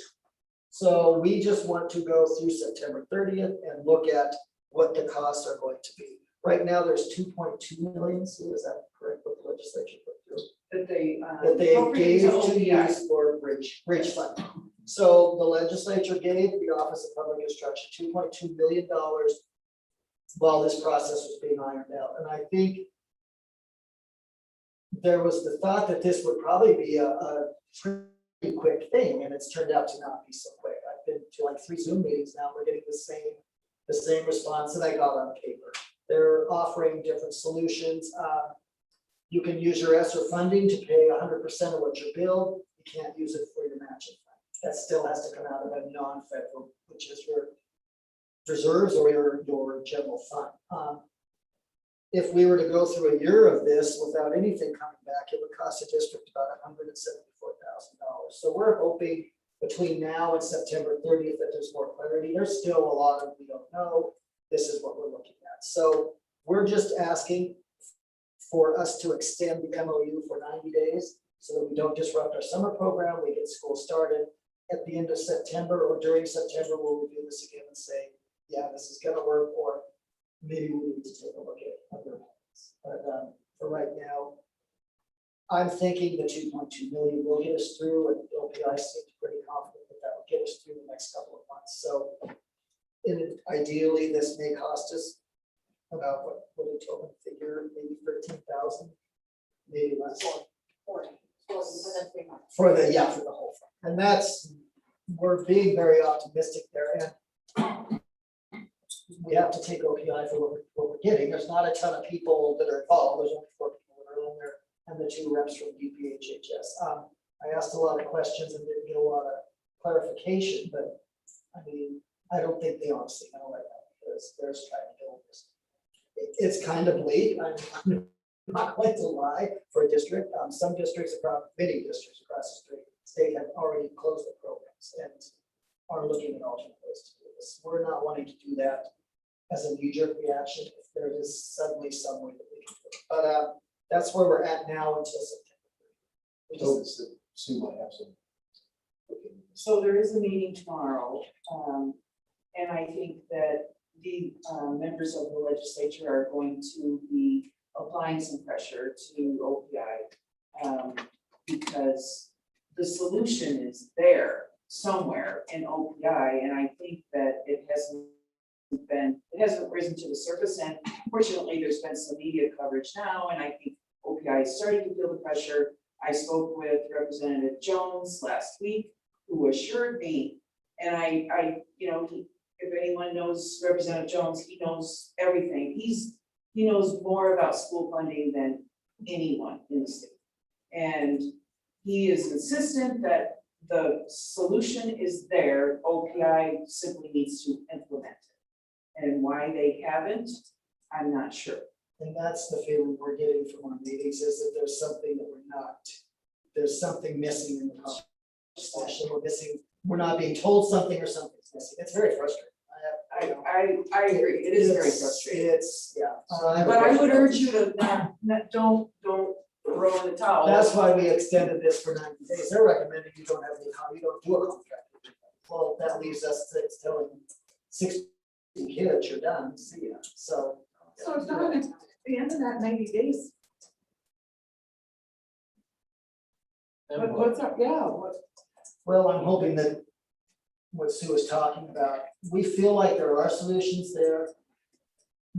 So we just want to go through September 30th and look at what the costs are going to be. Right now, there's 2.2 million, so is that correct, what the legislature put through? That they. That they appropriate gave to OPI. use for bridge fund. So the legislature gave the Office of Public Instruction $2.2 million while this process was being ironed out. And I think there was the thought that this would probably be a pretty quick thing, and it's turned out to not be so quick. I've been to like 3 Zoom meetings now, we're getting the same response that I got on paper. They're offering different solutions. You can use your ESSER funding to pay 100% of what you bill. You can't use it for your matching fund. That still has to come out of a non-federal, which is your reserves or your general fund. If we were to go through a year of this without anything coming back, it would cost the district about $174,000. So we're hoping between now and September 30th that there's more clarity. There's still a lot of we don't know. This is what we're looking at. So we're just asking for us to extend the MOU for 90 days so that we don't disrupt our summer program. We get school started at the end of September or during September. We'll review this again and say, yeah, this is going to work, or maybe we need to take a look at other ones. But for right now, I'm thinking the 2.2 million will get us through, and OPI seems pretty confident that that will get us through the next couple of months. So ideally, this may cost us about what we told them, figure maybe 13,000, maybe less. 40, within 3 months. For the whole thing. And that's, we're being very optimistic there. And we have to take OPI for what we're getting. There's not a ton of people that are involved. There's only 4 people that are on there and the 2 reps from DPHHS. I asked a lot of questions and didn't get a lot of clarification, but I mean, I don't think they honestly know right now because they're trying to build this. It's kind of late. I'm not going to lie for a district. Some districts across, many districts across the state have already closed the programs and are looking at alternate ways to do this. We're not wanting to do that as a knee-jerk reaction if there is suddenly some way that we can do it. But that's where we're at now until September. Sue might have some. So there is a meeting tomorrow, and I think that the members of the legislature are going to be applying some pressure to OPI because the solution is there somewhere in OPI, and I think that it hasn't risen to the surface. And fortunately, there's been some media coverage now, and I think OPI is starting to feel the pressure. I spoke with Representative Jones last week, who assured me, and I if anyone knows Representative Jones, he knows everything. He knows more about school funding than anyone in the state. And he is insistent that the solution is there. OPI simply needs to implement it. And why they haven't, I'm not sure. And that's the feeling we're getting from our meetings, is that there's something that we're not, there's something missing in the conversation. We're not being told something or something's missing. It's very frustrating. I agree. It is very frustrating. It's, yeah. But I would urge you to don't throw in the towel. That's why we extended this for 90 days. They're recommending you don't have any, you don't do a contract. Well, that leaves us to telling 60 kids, you're done, see ya. So it's not at the end of that 90 days. What's up? Yeah. well, I'm hoping that what Sue was talking about, we feel like there are solutions there.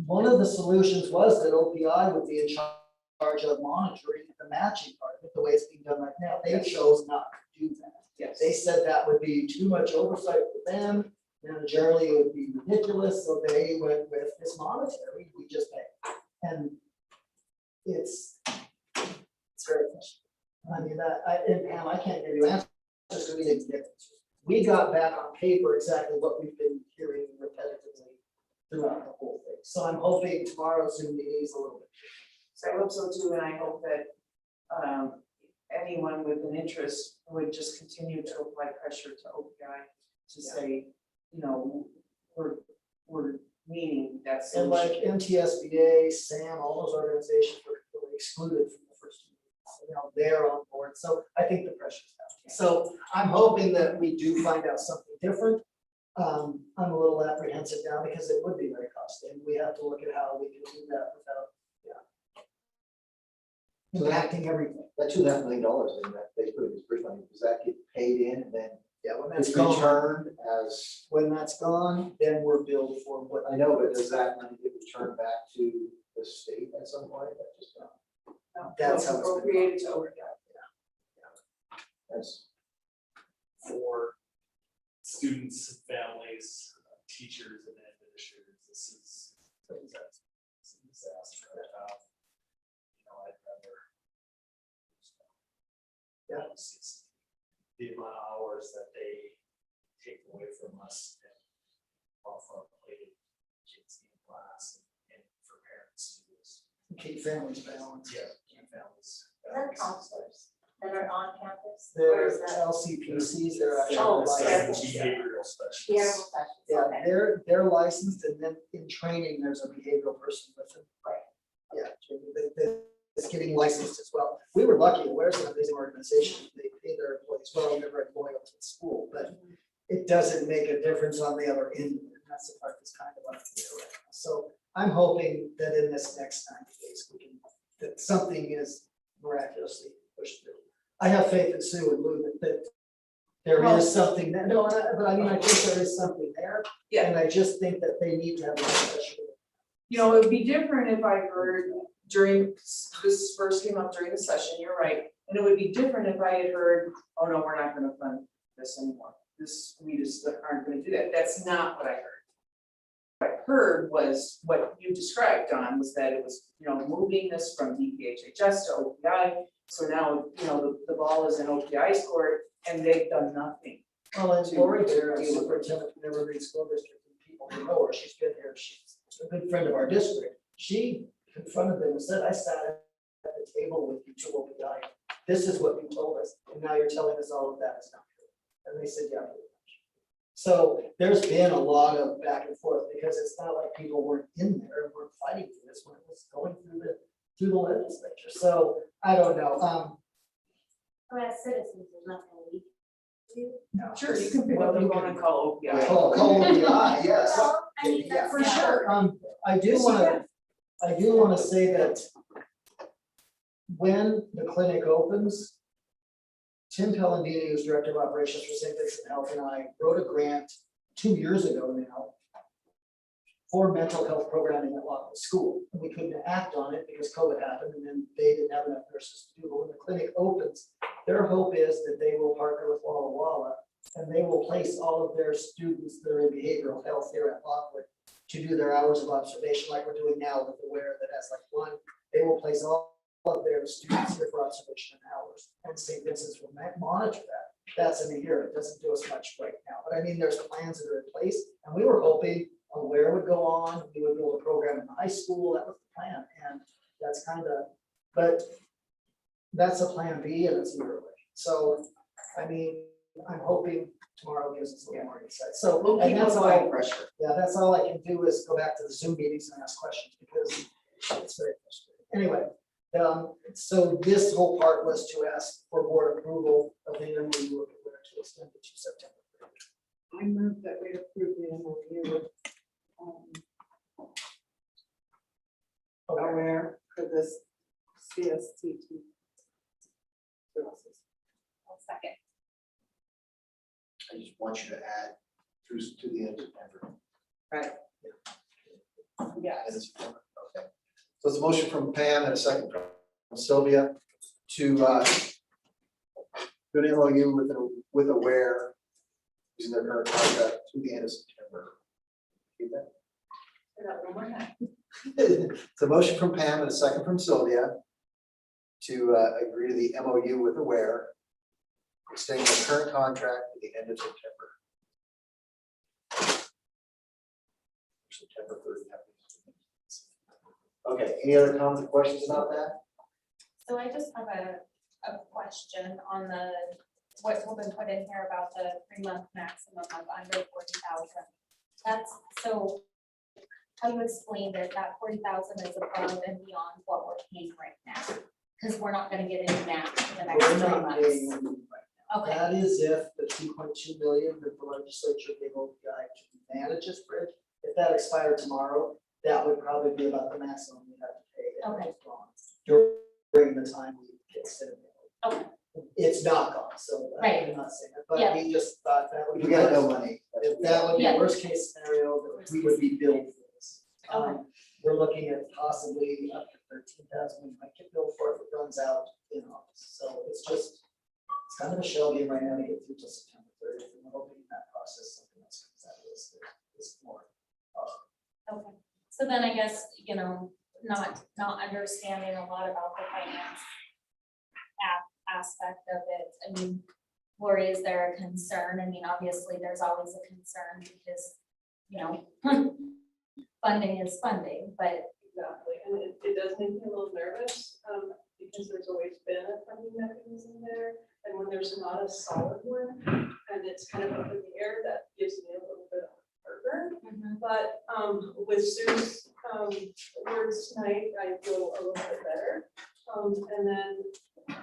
One of the solutions was that OPI would be in charge of monitoring the matching part of it, the way it's being done right now. They chose not to do that. Yes. They said that would be too much oversight for them. Generally, it would be ridiculous, so they went with this monetary, we just pay. And it's very frustrating. I mean, and Pam, I can't give you answers because answer, we didn't get answers. We got back on paper exactly what we've been hearing repetitively throughout the whole thing. So I'm hoping tomorrow's Zoom meeting is a little bit. So I hope so too, and I hope that anyone with an interest would just continue to apply pressure to OPI to say, you know, we're meeting that And like solution. MTSBA, SAM, all those organizations were excluded from the first meeting. So, you know, they're on board, so I think the pressure's down. So I'm hoping that we do find out something different. I'm a little apprehensive now because it would be very costly, and we have to look at how we can do that without, So that- impacting everything. That $2.5 million in that they put in this bridge money, does that get paid in and then Yeah, when that's it's gone, returned as, when that's gone, then we're billed for what. I know, but does that money get returned back to the state at some point? That just, That's how it's been. Appropriated to OPI. that's, For students, and families, teachers and administrators, this is a disaster. It's a disaster. You know, I'd rather. Yeah. It's just the amount of hours that they take away from us and off our plate, kids in class and for parents to use. Keep families balanced. Yeah, keep families. Is that counselors that are on campus? Or They're is that LCPCs, they're actually Oh, licensed. Behavioral specialists. behavioral sessions? Yeah, Okay. they're licensed, and then in training, there's a behavioral person with them. Right. Yeah, it's getting licensed as well. We were lucky, Aware's an amazing organization, they pay their employees well, and they're very loyal to the school, but it doesn't make a difference on the other end, and that's the part that's kind of unclear right now. So I'm hoping that in this next 90 days, we can, that something is miraculously pushed through. I have faith in Sue and Lou that there is something that, no, but I mean, I think there is something there. Yeah. And I just think that they need to have a discussion. You know, it would be different if I heard during, this first came up during the session, you're right. And it would be different if I had heard, oh no, we're not gonna fund this anymore. This, we just aren't gonna do that. That's not what I heard. What I heard was what you described, Don, was that it was, you know, moving this from DPHHS to OPI. So now, you know, the ball is in OPI's court and they've done nothing. Well, and Lori there, a superintendent from the River School District, and people who know her, she's been here, she's a good friend of our district. She confronted them and said, I sat at the table with you to OPI. This is what you told us, and now you're telling us all of that is not true. And they said, yeah, pretty much. So there's been a lot of back and forth, because it's not like people weren't in there and weren't fighting for this when it was going through the legislature. So I don't know, So as citizens, there's nothing we can do. no. Sure, you can pick up the phone and call OPI. Call OPI, yes. Well, I mean, Yeah, that's. for sure. I do wanna say that when the clinic opens, Tim Pellandini, who's Director of Operations for St. Vincent Health, and I wrote a grant 2 years ago now for mental health programming at Lockwood School. And we couldn't act on it because COVID happened, and then they didn't have enough nurses to do it. But when the clinic opens, their hope is that they will partner with Walla Walla, and they will place all of their students that are in behavioral health here at Lockwood to do their hours of observation like we're doing now with Aware that has like one. They will place all of their students here for observation and hours, and St. Vincent's will monitor that. That's in a year. It doesn't do us much right now, but I mean, there's plans that are in place, and we were hoping Aware would go on, we would be able to program in the high school. That was the plan, and that's kind of, but that's a plan B, and it's a year away. So, I mean, I'm hoping tomorrow gives us a little more insight. So, We'll and keep that's all. applying pressure. Yeah, that's all I can do is go back to the Zoom meetings and ask questions, because it's very frustrating. Anyway, so this whole part was to ask for board approval of the MOU to extend it to September. I move that we approve the MOU with Aware for this CSTT services. One second. I just want you to add through to the end of September. Right. End of September, okay. So it's a motion from Pam and a second from Sylvia to do an MOU with Aware using their current contract to the end of September. Keep that? It's a motion from Pam and a second from Sylvia to agree to the MOU with Aware extending the current contract to the end of September. September 30th. Okay, any other comments or questions about that? So I just have a question on the, what's been put in here about the 3-month maximum of under 40,000. That's, so how do you explain that 40,000 is above and beyond what we're paying right now? Because we're not gonna get any match for the next We're 3 not paying months. anything right now. Okay, That is if the 2.2 million that the legislature gave OPI to manage this bridge, if that expired tomorrow, that would probably be about the maximum we have to pay. in Okay. those bonds during the time we get it. okay, It's not gone, so Right. I'm not saying it, but Yeah. we just thought that would We be. got no money. If that would be Yeah. worst case scenario, that we would be billed for this. We're looking at possibly up to 13,000, we might get billed for if it runs out in August, so it's it's kind of a shell game right now to get through till September 30th, and we're hoping in that process, something else comes out of this, is more. okay. So then I guess, you know, not understanding a lot about the finance aspect of it. I mean, or is there a concern? I mean, obviously, there's always a concern because, you know, funding is funding, but Exactly, and it does make me a little nervous, because there's always been a funding mechanism there, and when there's not a solid one, and it's kind of up in the air, that gives me a little bit of heartburn. But with Sue's words tonight, I feel a little bit better. And then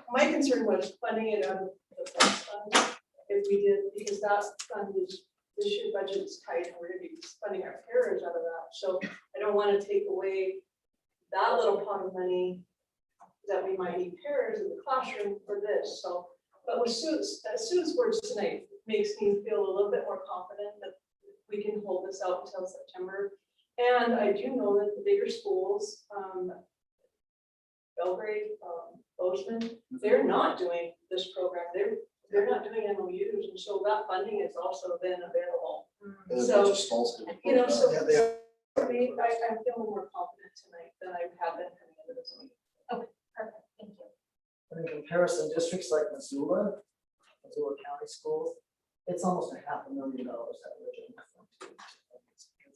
my concern was funding it out of the flex fund, if we did, because that fund is, this year budget is tight, and we're gonna be funding our paras out of that. So I don't want to take away that little pot of money that we might need paras in the classroom for this. So, but with Sue's words tonight makes me feel a little bit more confident that we can hold this out until September. And I do know that the bigger schools, Belgrade, Bozeman, they're not doing this program. They're not doing MOUs, and so that funding is also then available. There's a So, bunch of small schools. You know, so Yeah, they are. I'm feeling more confident tonight than I have been coming into this meeting. perfect, thank you. In comparison, districts like Missoula County Schools, it's almost $500,000 that we're getting from.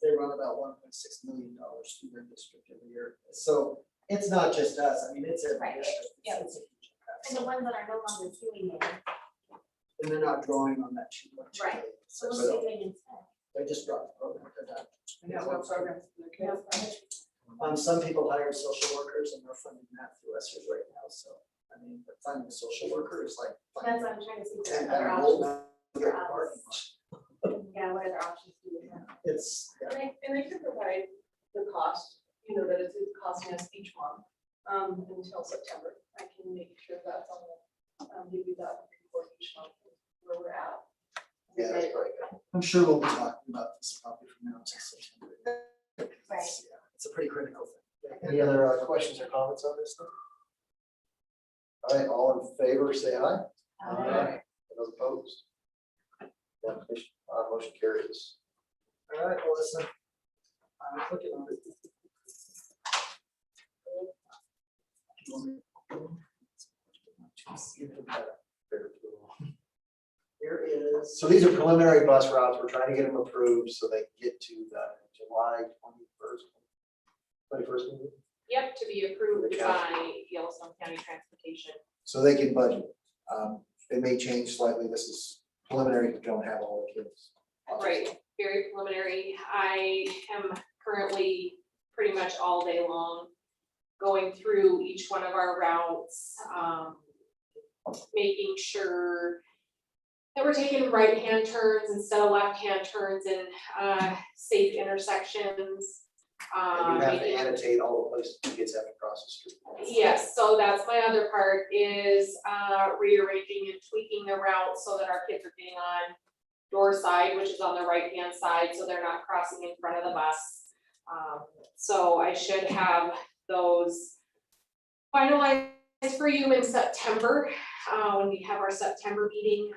They run about $1.6 million through their district every year. So it's not just us, I mean, it's every Right. district. Yeah. It's a huge impact. And the ones that are no longer doing it, And they're not drawing on that 2.2 Right. million. so So what are they doing instead? they just dropped the program, they're done. Yeah. Some people hire social workers and they're funding that through ESSER right now, so, I mean, but finding a social worker is like. That's what I'm trying to see. What And other gold options? medal in the parking lot. Yeah, what other options do we have? It's, yeah. And they could provide the cost, you know, that it's costing us each month, until September. I can make sure that's on the, give you that report each month where we're at. Yeah, that's right. I'm sure we'll be talking about this probably from now until September. Right. Yeah, it's a pretty critical thing. Any other questions or comments on this stuff? All right, all in favor, say aye. Aye. Those opposed? That motion carries. All right, Melissa. I'm clicking on it. Here is. So these are preliminary bus routes. We're trying to get them approved so they can get to the July 21st meeting. Yep, to be approved by Yellowstone County Transportation. So they can budget. It may change slightly. This is preliminary. We don't have all the kids. Right, very preliminary. I am currently pretty much all day long going through each one of our routes, making sure that we're taking right-hand turns instead of left-hand turns in safe intersections. And you have to making- annotate all the places the kids have to cross the street. Yes, so that's my other part is rearranging and tweaking the route so that our kids are getting on door side, which is on the right-hand side, so they're not crossing in front of the bus. So I should have those finalized for you in September, when we have our September meeting,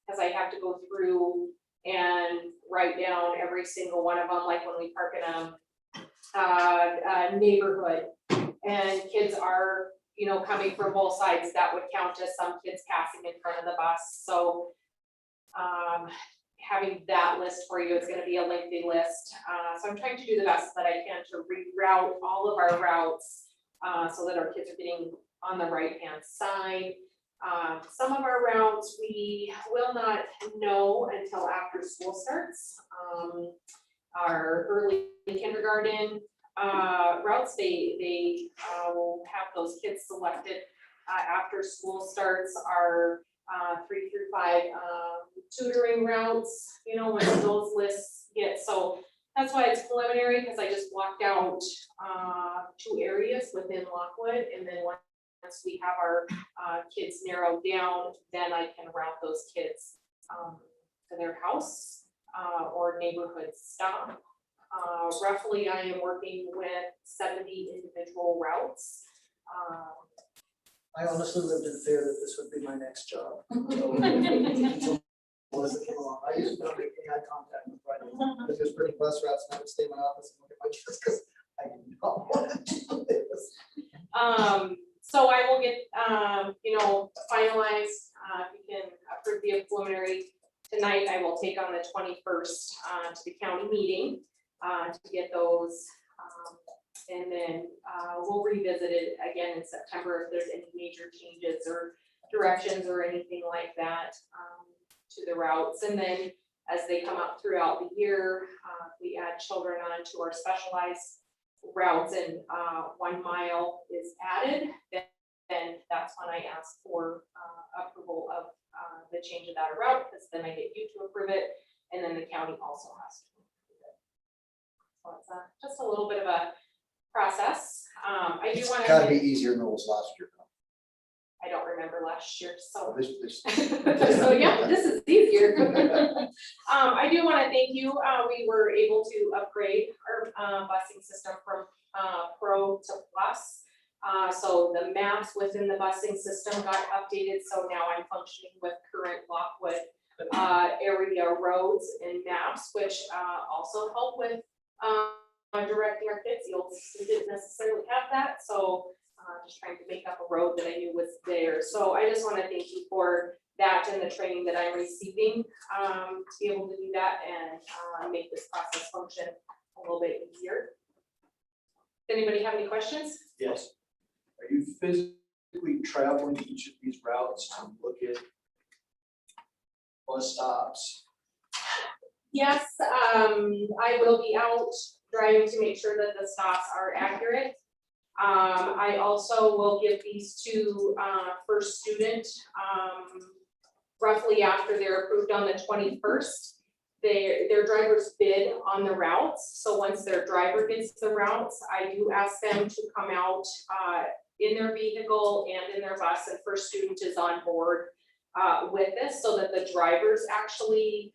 because I have to go through and write down every single one of them, like when we park in a neighborhood and kids are you know, coming from both sides, that would count as some kids passing in front of the bus, so having that list for you is gonna be a lengthy list, so I'm trying to do the best that I can to reroute all of our routes, so that our kids are getting on the right-hand side. Some of our routes we will not know until after school starts. Our early kindergarten routes, they will have those kids selected after school starts. Our 3 through 5 tutoring routes, you know, when those lists get, so that's why it's preliminary, because I just blocked out 2 areas within Lockwood, and then once we have our kids narrowed down, then I can route those kids to their house or neighborhood stop. Roughly, I am working with 70 individual routes. I honestly lived in fear that this would be my next job. As it came along, I used to not make any eye contact with anybody. If there's pretty bus routes, and I would stay in my office and look at my kids because I did not want to do this. So I will get, you know, finalized, if you can approve the preliminary tonight. I will take on the 21st to the county meeting to get those. And then we'll revisit it again in September if there's any major changes or directions or anything like that to the routes. And then as they come up throughout the year, we add children on to our specialized routes, and 1 mile is added, then that's when I ask for approval of the change of that route, because then I get you to approve it, and then the county also has to approve it. So it's just a little bit of a process. I do It's want gotta to, be easier than it was last year. I don't remember last year, so. This, So yeah, this is easier. I do want to thank you. We were able to upgrade our busing system from Pro to Plus. So the maps within the busing system got updated. So now I'm functioning with current Lockwood area roads and maps, which also help with directing our kids. The old system didn't necessarily have that. So just trying to make up a road that I knew was there. So I just want to thank you for that and the training that I'm receiving to be able to do that and make this process function a little bit easier. Does anybody have any questions? Yes. Are you physically traveling each of these routes to look at bus stops? Yes, I will be out driving to make sure that the stops are accurate. I also will give these to first student roughly after they're approved on the 21st. Their drivers bid on the routes. So once their driver gets the routes, I do ask them to come out in their vehicle and in their bus, and first student is on board with this so that the drivers actually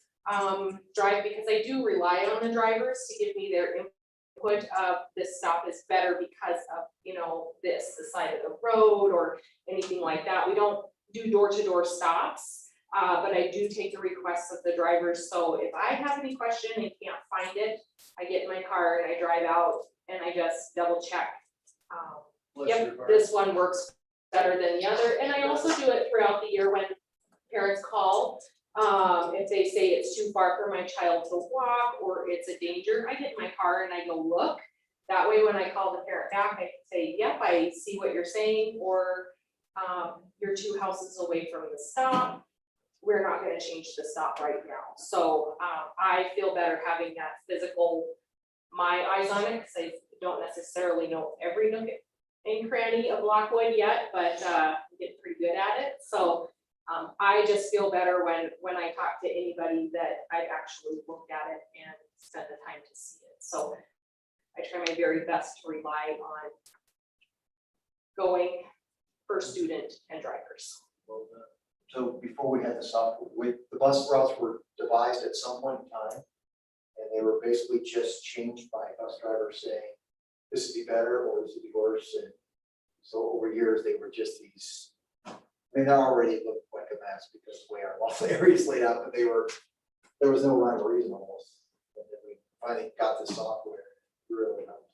drive, because I do rely on the drivers to give me their input of this stop is better because of, you know, the side of the road or anything like that. We don't do door-to-door stops, but I do take the requests of the drivers. So if I have any question and can't find it, I get in my car and I drive out and I just double check. Yep, this one works better than the other. And I also do it throughout the year when parents call. If they say it's too far for my child to walk or it's a danger, I get in my car and I go look. That way, when I call the parent back, I can say, yep, I see what you're saying, or you're 2 houses away from the stop. We're not gonna change the stop right now. So I feel better having that physical, my eyes on it, because I don't necessarily know every nook and cranny of Lockwood yet, but I'm getting pretty good at it. So I just feel better when I talk to anybody that I actually looked at it and spent the time to see it. So I try my very best to rely on going for student and drivers. So before we had the software, the bus routes were devised at some point in time, and they were basically just changed by bus drivers saying, this would be better or this would be worse. And so over years, they were just these, I mean, they already looked like a mess because of the way our local area is laid out, but there was no rhyme or reason almost. And then we finally got the software, really helped.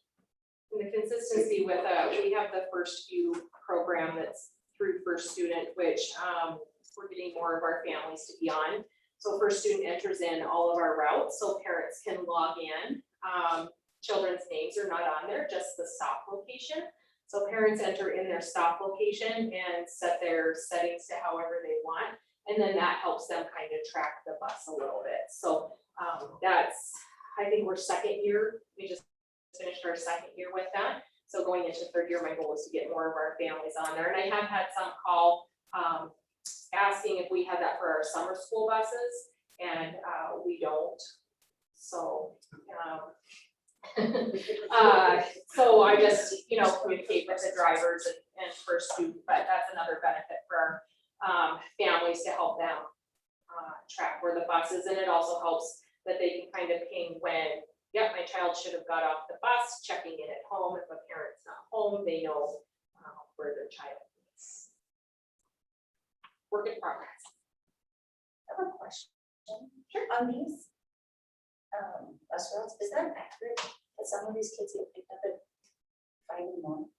And the consistency with, we have the First View program that's through First Student, which we're getting more of our families to be on. So First Student enters in all of our routes, so parents can log in. Children's names are not on there, just the stop location. So parents enter in their stop location and set their settings to however they want. And then that helps them kind of track the bus a little bit. So that's, I think we're second year. We just finished our second year with that. So going into third year, my goal is to get more of our families on there. And I have had some call asking if we had that for our summer school buses, and we don't. So so I just, communicate with the drivers and First Student, but that's another benefit for our families to help them track where the bus is. And it also helps that they can kind of ping when, yep, my child should have got off the bus, checking in at home. If a parent's not home, they know where their child is. Work in progress. I have a question. Sure. On these bus routes, is that accurate that some of these kids get picked up at 5 in the morning?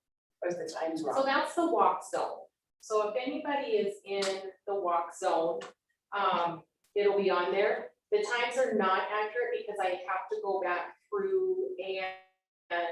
Or is the times wrong? So that's the walk zone. So if anybody is in the walk zone, it'll be on there. The times are not accurate because I have to go back through and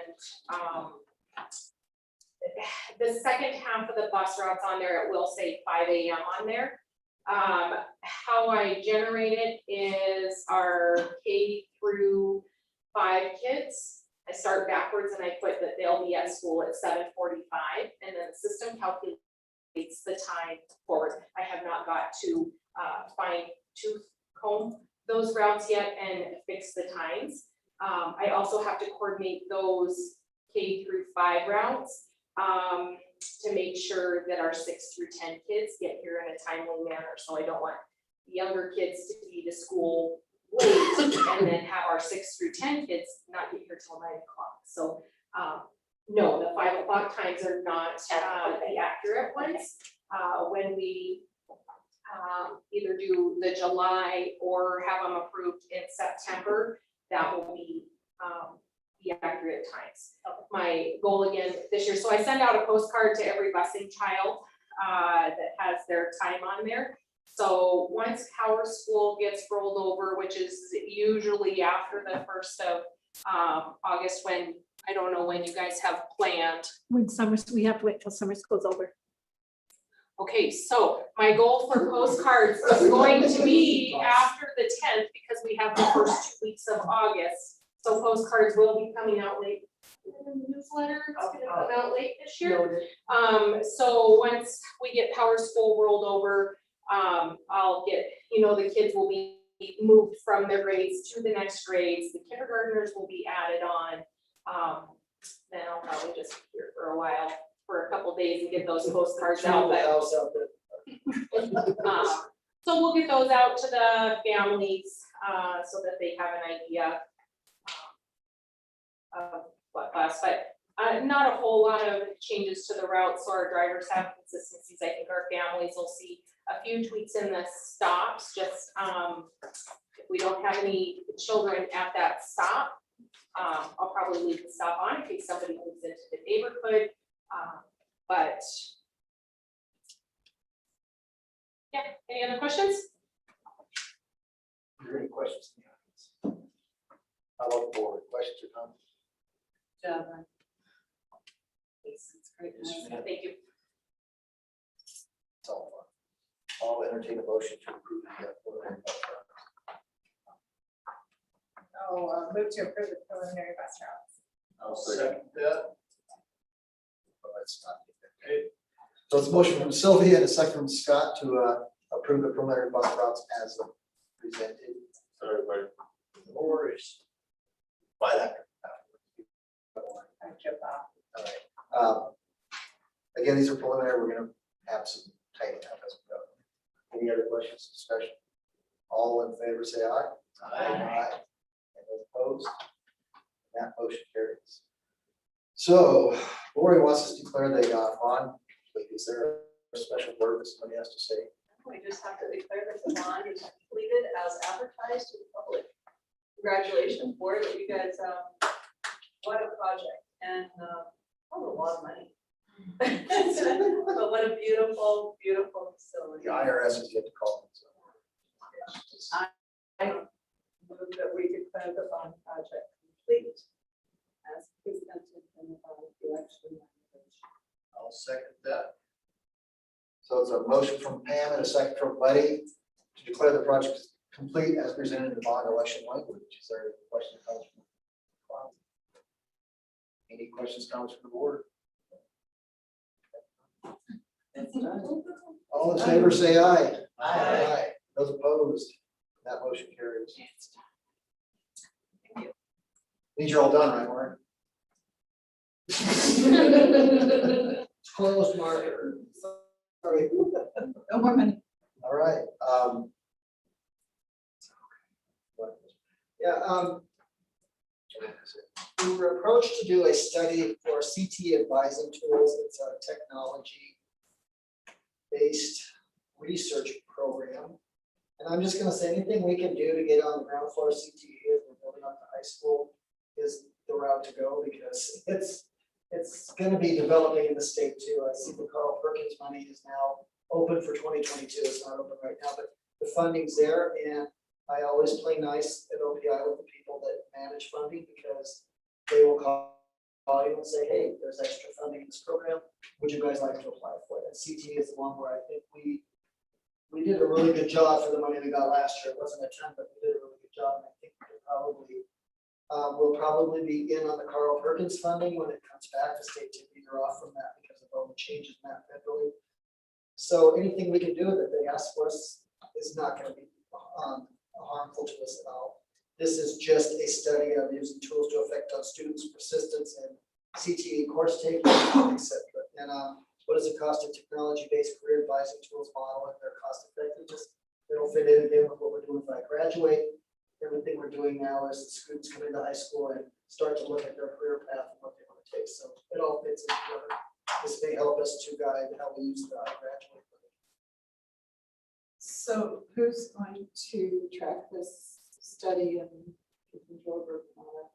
the second half of the bus routes on there, it will say 5 a.m. on there. How I generate it is our K through 5 kids. I start backwards and I put that they'll be at school at 7:45, and then the system calculates the time forward. I have not got to fine tooth comb those routes yet and fix the times. I also have to coordinate those K through 5 routes to make sure that our 6 through 10 kids get here in a timely manner. So I don't want younger kids to be to school late and then have our 6 through 10 kids not get here till 9 o'clock. So no, the 5 o'clock times are not the accurate ones. When we either do the July or have them approved in September, that will be the accurate times. My goal again this year, so I send out a postcard to every busing child that has their time on there. So once Power School gets rolled over, which is usually after the 1st of August, when, I don't know when you guys have planned. When we have to wait till summer school's over. Okay, so my goal for postcards is going to be after the 10th because we have the first 2 weeks of August. So postcards will be coming out late. Newsletter, it's gonna come out late this year. So once we get Power School rolled over, I'll get, the kids will be moved from their grades to the next grades. The kindergartners will be added on. Then I'll probably just be here for a while, for a couple days and get those postcards out. So we'll get those out to the families so that they have an idea of what class, but not a whole lot of changes to the route, so our drivers have consistencies. I think our families will see a few tweaks in the stops, just if we don't have any children at that stop, I'll probably leave the stop on in case somebody moves into the neighborhood, but yeah, any other questions? Are there any questions in the audience? How about the board? Questions or comments? It's great. Yes, ma'am. Thank you. It's all fun. I'll entertain a motion to approve the preliminary bus routes. Oh, move to approve the preliminary bus routes. I'll second. that. Let's not get that. Okay. So it's a motion from Sylvia and a second from Scott to approve the preliminary bus routes as presented. Sorry, but No worries. By that. All right. Again, these are preliminary. We're going to have some tightening up as we go. Any other questions, discussion? All in favor, say aye. Aye. And those opposed? That motion carries. So Lori wants us to declare the bond. Is there a special word that somebody has to say? We just have to declare that the bond is completed as advertised to the public. Congratulations, board, that you guys, what a project. and, a lot of money. But what a beautiful, beautiful facility. The IRS is yet to call. So. I move that we declare the bond project complete as presented in the bond election. I'll second that. So it's a motion from Pam and a second from Buddy to declare the project complete as presented in the bond election language. Is there any questions, comments from the bond? Any questions, comments from the board? All in favor, say aye. Aye. Those opposed, that motion carries. These are all done, right, Mark? Closed marker. Sorry. No more money. All right. We were approached to do a study for CT advising tools. It's a technology-based research program. And I'm just gonna say anything we can do to get on the ground floor of CTE as we're building up the high school is the route to go, because it's gonna be developing in the state too. I see the Carl Perkins money is now open for 2022. It's not open right now, but the funding's there, and I always play nice at OPI with the people that manage funding, because they will call you and say, hey, there's extra funding in this program. Would you guys like to apply for it? And CTE is the one where I think we did a really good job for the money we got last year. It wasn't a ton, but we did a really good job. And I think we'll probably be in on the Carl Perkins funding when it comes back. The state took either off from that because of all the changes in that federally. So anything we can do that they ask for us is not going to be harmful to us at all. This is just a study of using tools to affect on students' persistence and CTE course taking, etc. And what is the cost of technology-based career advising tools model and their cost effectiveness? It'll fit in again with what we're doing if I graduate. Everything we're doing now is the students come into high school and start to look at their career path and what they want to take. So it all fits in together. This may help us to guide how we use the graduate. So who's going to track this study and keep control group and all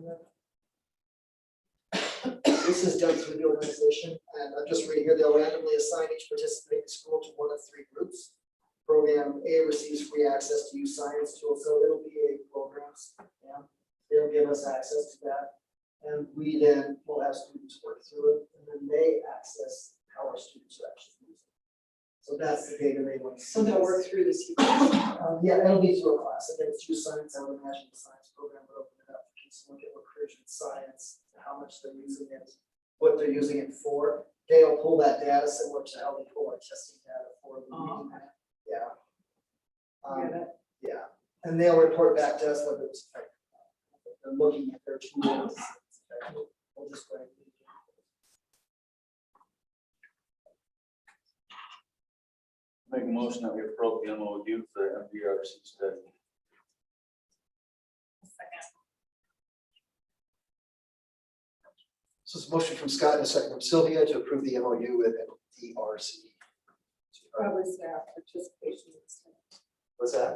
that? This is done through the organization, and I'm just reading here, they'll randomly assign each participating school to one of three groups. Program A receives free access to use science tools, so it'll be a program. Yeah, they'll give us access to that, and we then will have students work through it, and then they access how our students are actually using it. So that's the data they want to see. So they'll work through this. Yeah, it'll be through a class. Again, it's use science. I would imagine the science program would open it up for kids to look at what careers in science, how much they're using it, what they're using it for. They'll pull that data similar to how they pull our testing data for the reading. Yeah. Yeah, and they'll report back to us whether it's effective. If they're looking at their tools. We'll just go ahead and do it. Make a motion that we approve the MOU for the MDRC study. So it's a motion from Scott and a second from Sylvia to approve the MOU with MDRC. Probably say our participation in this time. What's that?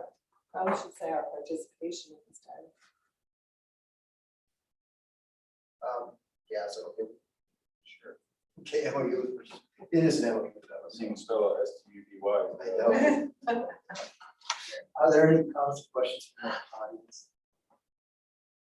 Probably should say our participation in this time. Yeah, so, okay. Sure. Okay, MOU, it is an MOU. Seeing spell STUDY. I know. Are there any comments or questions from the audience?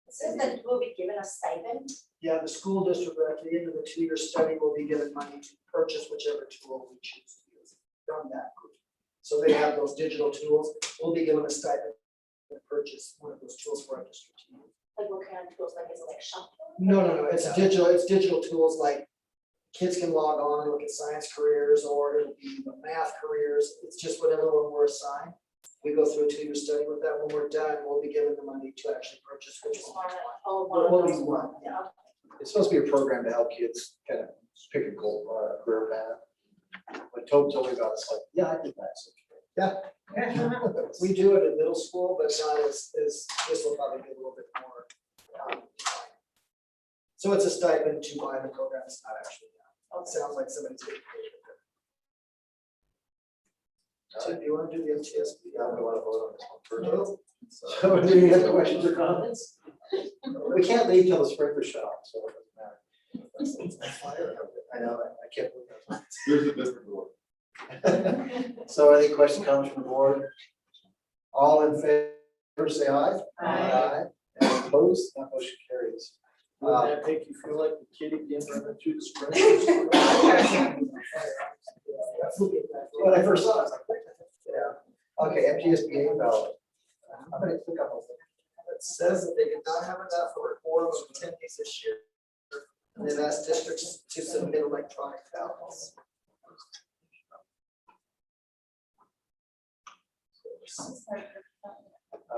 It says that we'll be given a stipend. Yeah, the school district at the end of the 2-year study will be given money to purchase whichever tool we choose to use from that group. So they have those digital tools. We'll be given a stipend to purchase one of those tools for our district to use. Like what kind of tools, like is it like shop? No. It's digital tools like kids can log on and look at science careers, or it'll be math careers. It's just whatever one we're assigned. We go through a 2-year study with that. When we're done, we'll be given the money to actually purchase which one. We'll be one, yeah. It's supposed to be a program to help kids kind of pick a goal, career path. When Toby told me about it, it's like, yeah, I did that. So, yeah. We do it in middle school, but not as this will probably be a little bit more. So it's a stipend to buy the program. It's not actually. It sounds like somebody's getting paid. So do you want to do the MTSB? Yeah, I want to vote on this one first. So do you have questions or comments? We can't leave till the sprinkler shop, so it doesn't matter. I know, I can't believe that. There's a different door. So any questions, comments from the board? All in favor, say aye. Aye. And opposed, that motion carries. Would that make you feel like the kid again running through the sprinkles? When I first saw it, I was like, what the heck? Yeah. Okay, MTSBA ballot. I'm gonna click on this. It says that they did not have enough for a quorum of attendees this year. And they've asked districts to submit electronic ballots.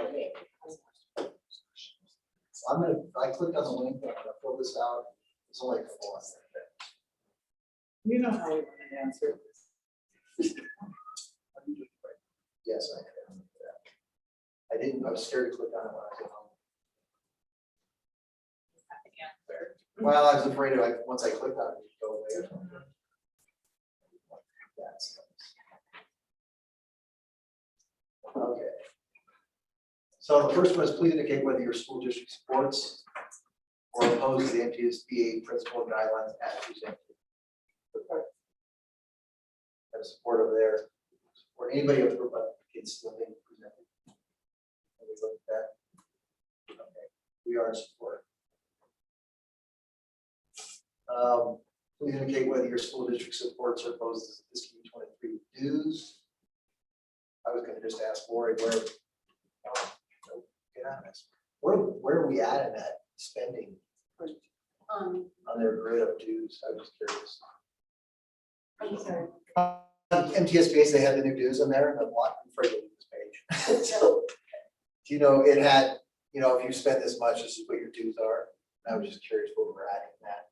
Okay. So I clicked on the link, I'm gonna fill this out. It's only a couple of things. You know how we want to answer. Yes, I can. I didn't, I was scared to click on it when I was at home. Well, I was afraid of, like, once I clicked on it, it'd go away or something. That's- Okay. So the first one is please indicate whether your school district supports or opposes the MTSBA principal guidelines as presented. Have support over there, or anybody against what they presented. Let me look at that. Okay, we are in support. Please indicate whether your school district supports or opposes the fiscal year 23 dues. I was gonna just ask Lori where, get on this. Where are we at in that spending on their grid of dues? I was curious. I'm sorry. MTSBA, they had the new dues in there and I'm afraid to leave this page. Do you know, it had, you know, if you spend this much, this is what your dues are. I was just curious where we're at in that.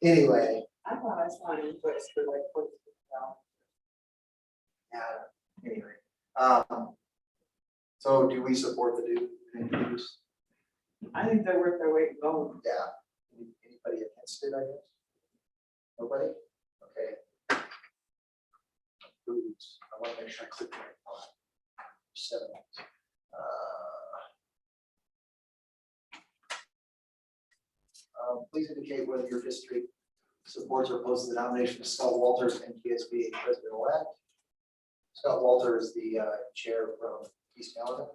Yeah. Anyway, I thought I saw an invoice for like yeah, anyway. So do we support the dues? I think they're worth their weight in gold. Yeah. Anybody against it, I guess? Nobody? Okay. Dues. I want to make sure I click the right one. 7. Please indicate whether your district supports or opposes the nomination of Scott Walters, MTSBA president-elect. Scott Walters is the chair from East Canada.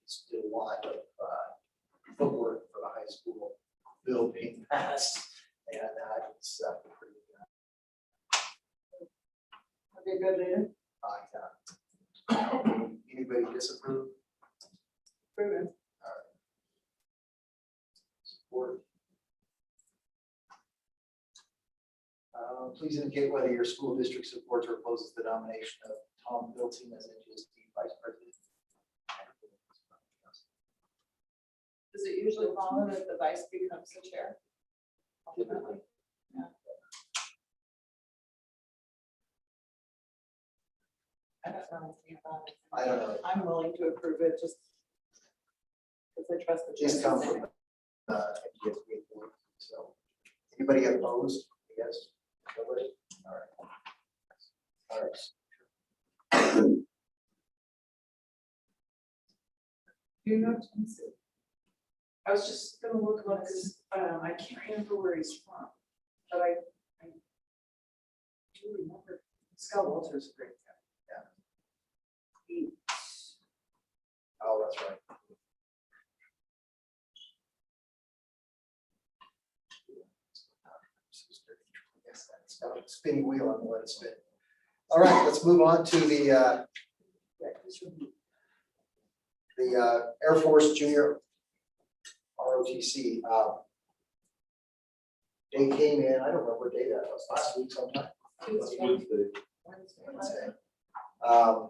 He's did a lot of footwork for the high school bill being passed, and it's pretty good. Be a good leader. Anybody disapprove? Proven. Support. Please indicate whether your school district supports or opposes the nomination of Tom Bilting as NGSD vice president. Does it usually follow that the vice becomes the chair? Typically. Yeah. I don't know anything about it. I don't know. I'm willing to approve it just because I trust the These come choices. from NGSD board. So anybody opposed? Yes. Nobody? All right. All right. You know, I was just gonna look at this, I can't remember where he's from, but I do remember Scott Walters is a great guy. Yeah. Oh, that's right. Yes, that's got a spinning wheel on the let it spin. All right, let's move on to the Air Force Junior ROTC. They came in, I don't remember what day that was, last week sometime. Wednesday. I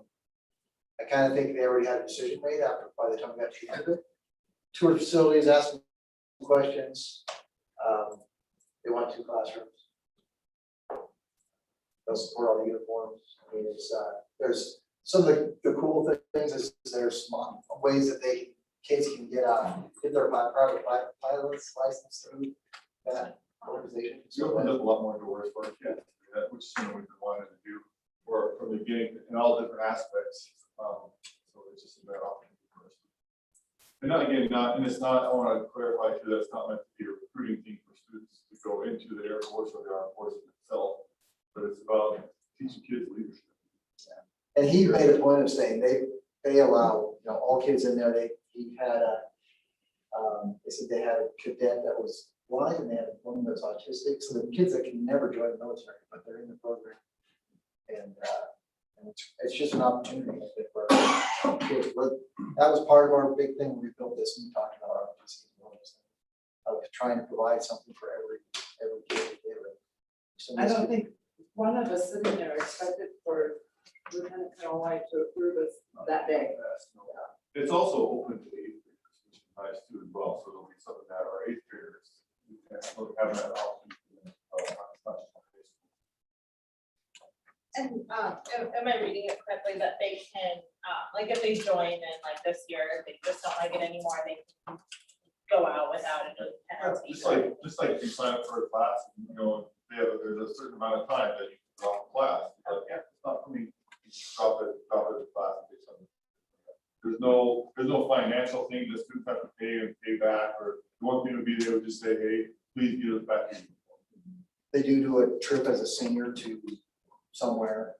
kind of think they already had a decision made after, by the time we got to the end of it. Tour facilities, asked questions. They want 2 classrooms. They'll support all the uniforms. I mean, it's, there's some of the cool things is there's small ways that kids can get their private pilot's license through that organization. You opened up a lot more doors for our kids, which is something we've been wanting to do, or from the beginning, in all different aspects. So it's just a better opportunity for us. And not, again, not, and it's not, I want to clarify too, that's not meant to be a recruiting thing for students to go into the Air Force or the Armed Forces itself, but it's about teaching kids leadership. And he made a point of saying they allow, you know, all kids in there. He had they said they had a cadet that was blind and they had one that was autistic. So the kids that can never join the military, but they're in the program. And it's just an opportunity I think, for kids. But that was part of our big thing when we built this and we talked about our I was trying to provide something for every kid. So I don't think one of us sitting there expected for Lieutenant Colonel White to approve us that day. It's also open to eighth graders, which is nice too as well, so there'll be some of that, our eighth graders. Having that option. And am I reading it correctly that they can, like if they join in like this year, if they just don't like it anymore, they can go out without a penalty? Just like you sign up for a class, you know, there's a certain amount of time that you can drop a class. Like, yeah, it's not for me. You drop it in class and do something. There's no financial thing the students have to pay and pay back, or the one thing would be they would just say, hey, please give us back. They do a trip as a senior to somewhere,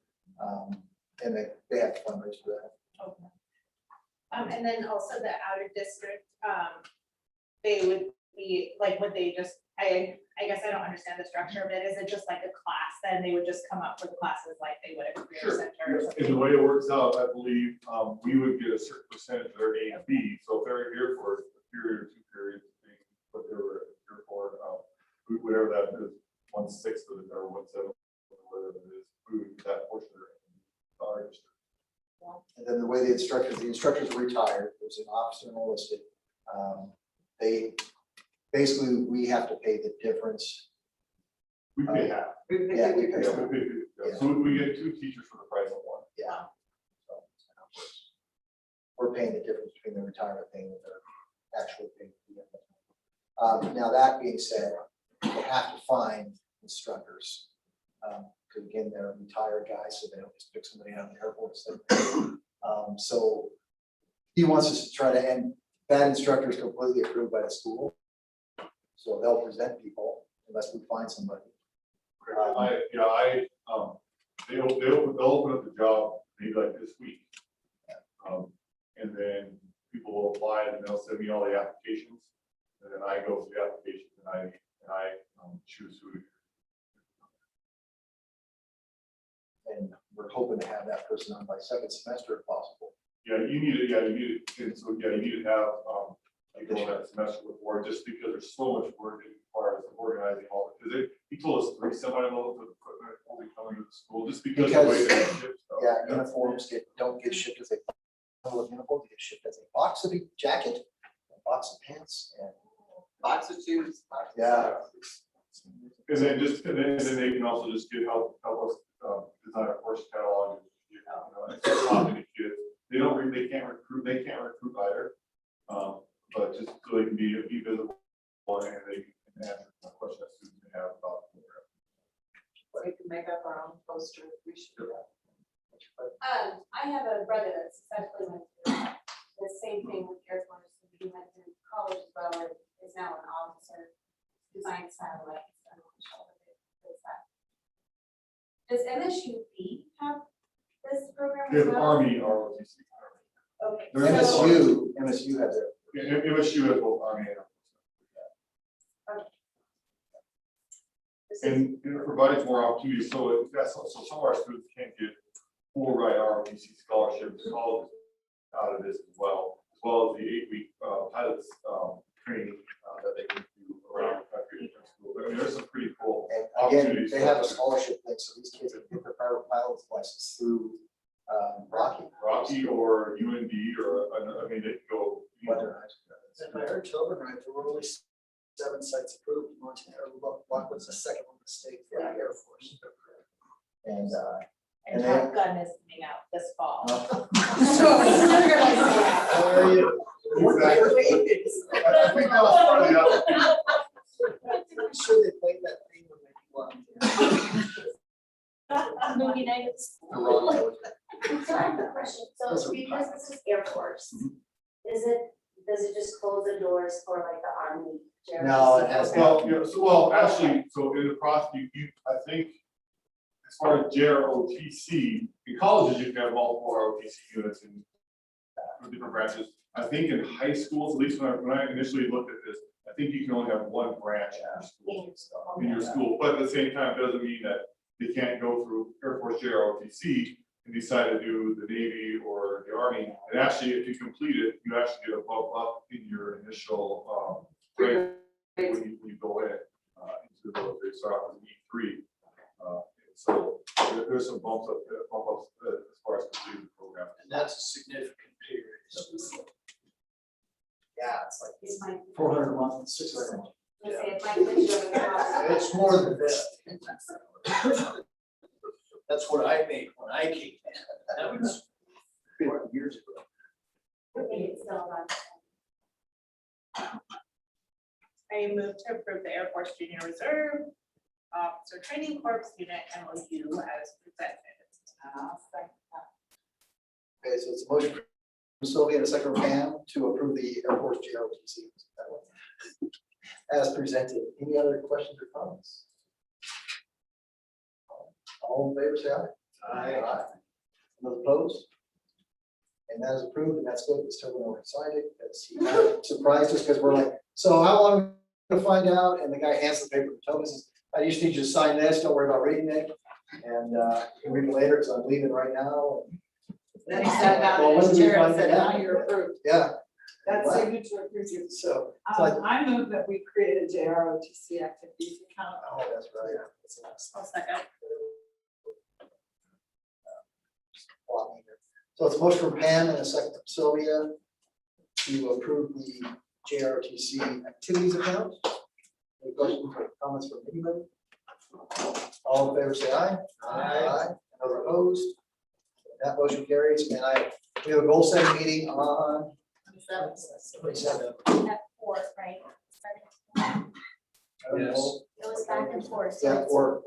and they have to fundraise for that. Okay. And then also the out of district, they would be like, would they just, I guess I don't understand the structure of it. Is it just like a class? Then they would just come up for the classes like they would at a career center or And something? the way it works out, I believe, we would get a certain percentage of their A and B. So if they're here for a period or 2 periods, what they were here for, whatever that is, 1/6 of it or 1/7, whatever it is, we would get that portion of their district. And then the way the instructors are retired, there's an officer enlisted. They basically, we have to pay the difference. We pay half. Yeah, we pay. Yeah. So we get 2 teachers for the price of 1. Yeah. So we're paying the difference between the retirement thing and their actual pay. Now, that being said, they have to find instructors. Because again, they're retired guys, so they don't just pick somebody out of the airport. So he wants us to try to, and that instructor is completely approved by the school. So they'll present people unless we find somebody. They'll open up the job maybe like this week. And then people will apply and they'll send me all the applications. And then I go through the applications and I choose who. And we're hoping to have that person on by second semester if possible. You need it, and so, you need to have, like, that semester before, just because there's so much work it requires of organizing all, because he told us 3 semi-loads of equipment will be coming to the school, just because of the way they ship stuff. Yeah, uniforms don't get shipped as a uniform, they get shipped as a box of a jacket, a box of pants, and Box of shoes. yeah. And then they can also just help us design a course catalog. And talking to kids. They can't recruit either. But just so they can be visible and they can answer the question that students may have about the program. We can make up our own poster. We should do that. I have a brother that successfully went through the same thing with Air Force. He went through college as well and is now an officer, design satellites. Does MSUB have this program We as have well? Army ROTC. Okay. Their so- MSU has it. MSU has both Army and Air Force. And it provides more opportunities, so some of our students can't get full ride ROTC scholarships, colleges out of this as well as the 8-week pilots training that they can do around the country. I mean, there's some pretty cool And again, opportunities. they have a scholarship thing, so these kids can get their private pilot's license through Rocky. Or UND, or, I mean, they can go. If I heard Tobin right, there were only 7 sites approved. Montana, Lockwood's the second one in the state for the Air Force. And And then- Top Gun is coming out this fall. How are you? I'm sure they played that theme when they won. Movie night at So I have a question. So because this is Air Force, is it Does it just close the doors for like the Army? No, it has Well, you know, so, well, actually, so in the process, I think, as far as JROTC, in colleges, you can have multiple ROTC units in different branches. I think in high schools, at least when I initially looked at this, I think you can only have one branch in your school, but at the same time, it doesn't mean that they can't go through Air Force JROTC and decide to do the Navy or the Army. And actually, if you complete it, you actually get a bump up in your initial grade when you go in into the military. Start off as E3. So there's some bump ups as far as completing the program. And that's a significant pay raise. Yeah, it's like It's my, 400 a month, 600 a month. let's say if my kids are in the hospital, It's more than that. That's what I made when I came in. That was 50 years ago. it's still about. I move to approve the Air Force Junior Reserve Officer Training Corps Unit MOU as presented. Okay, so it's a motion from Sylvia and a second from Pam to approve the Air Force JROTC as presented. Any other questions or comments? All in favor, say aye. Aye. Those opposed? And that is approved, and that's good. Still going to sign it. That's surprised us because we're like, so how long are we gonna find out? And the guy hands the paper to Tony, says, I just need you to sign this. Don't worry about reading it. And you can read it later because I'm leaving right now. Then he sat down Well, in when his did we chair and find said, it out? now you're approved. Yeah, That's signature approval. so it's like, I move that we create a JROTC activities account. oh, that's right. I'll second. So it's a motion from Pam and a second from Sylvia to approve the JROTC activities account. Any questions or comments from anybody? All in favor, say aye. Aye. Those opposed? That motion carries, and we have a goal setting meeting on 27. At 4, right? Yes. It was back and forth. so Yeah, it's- or.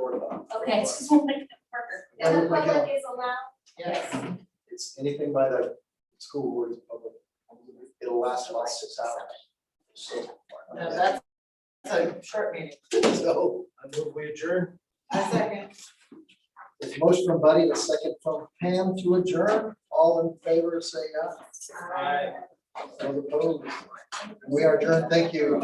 Okay, just want to make it work. And the public is allowed? Yes. It's anything by the school board is public. It'll last about 6 hours. So. No, that's a short meeting. So, I move we adjourn. A second. it's a motion from Buddy, a second from Pam to adjourn. All in favor, say aye. Aye. Those opposed? We are adjourned. Thank you.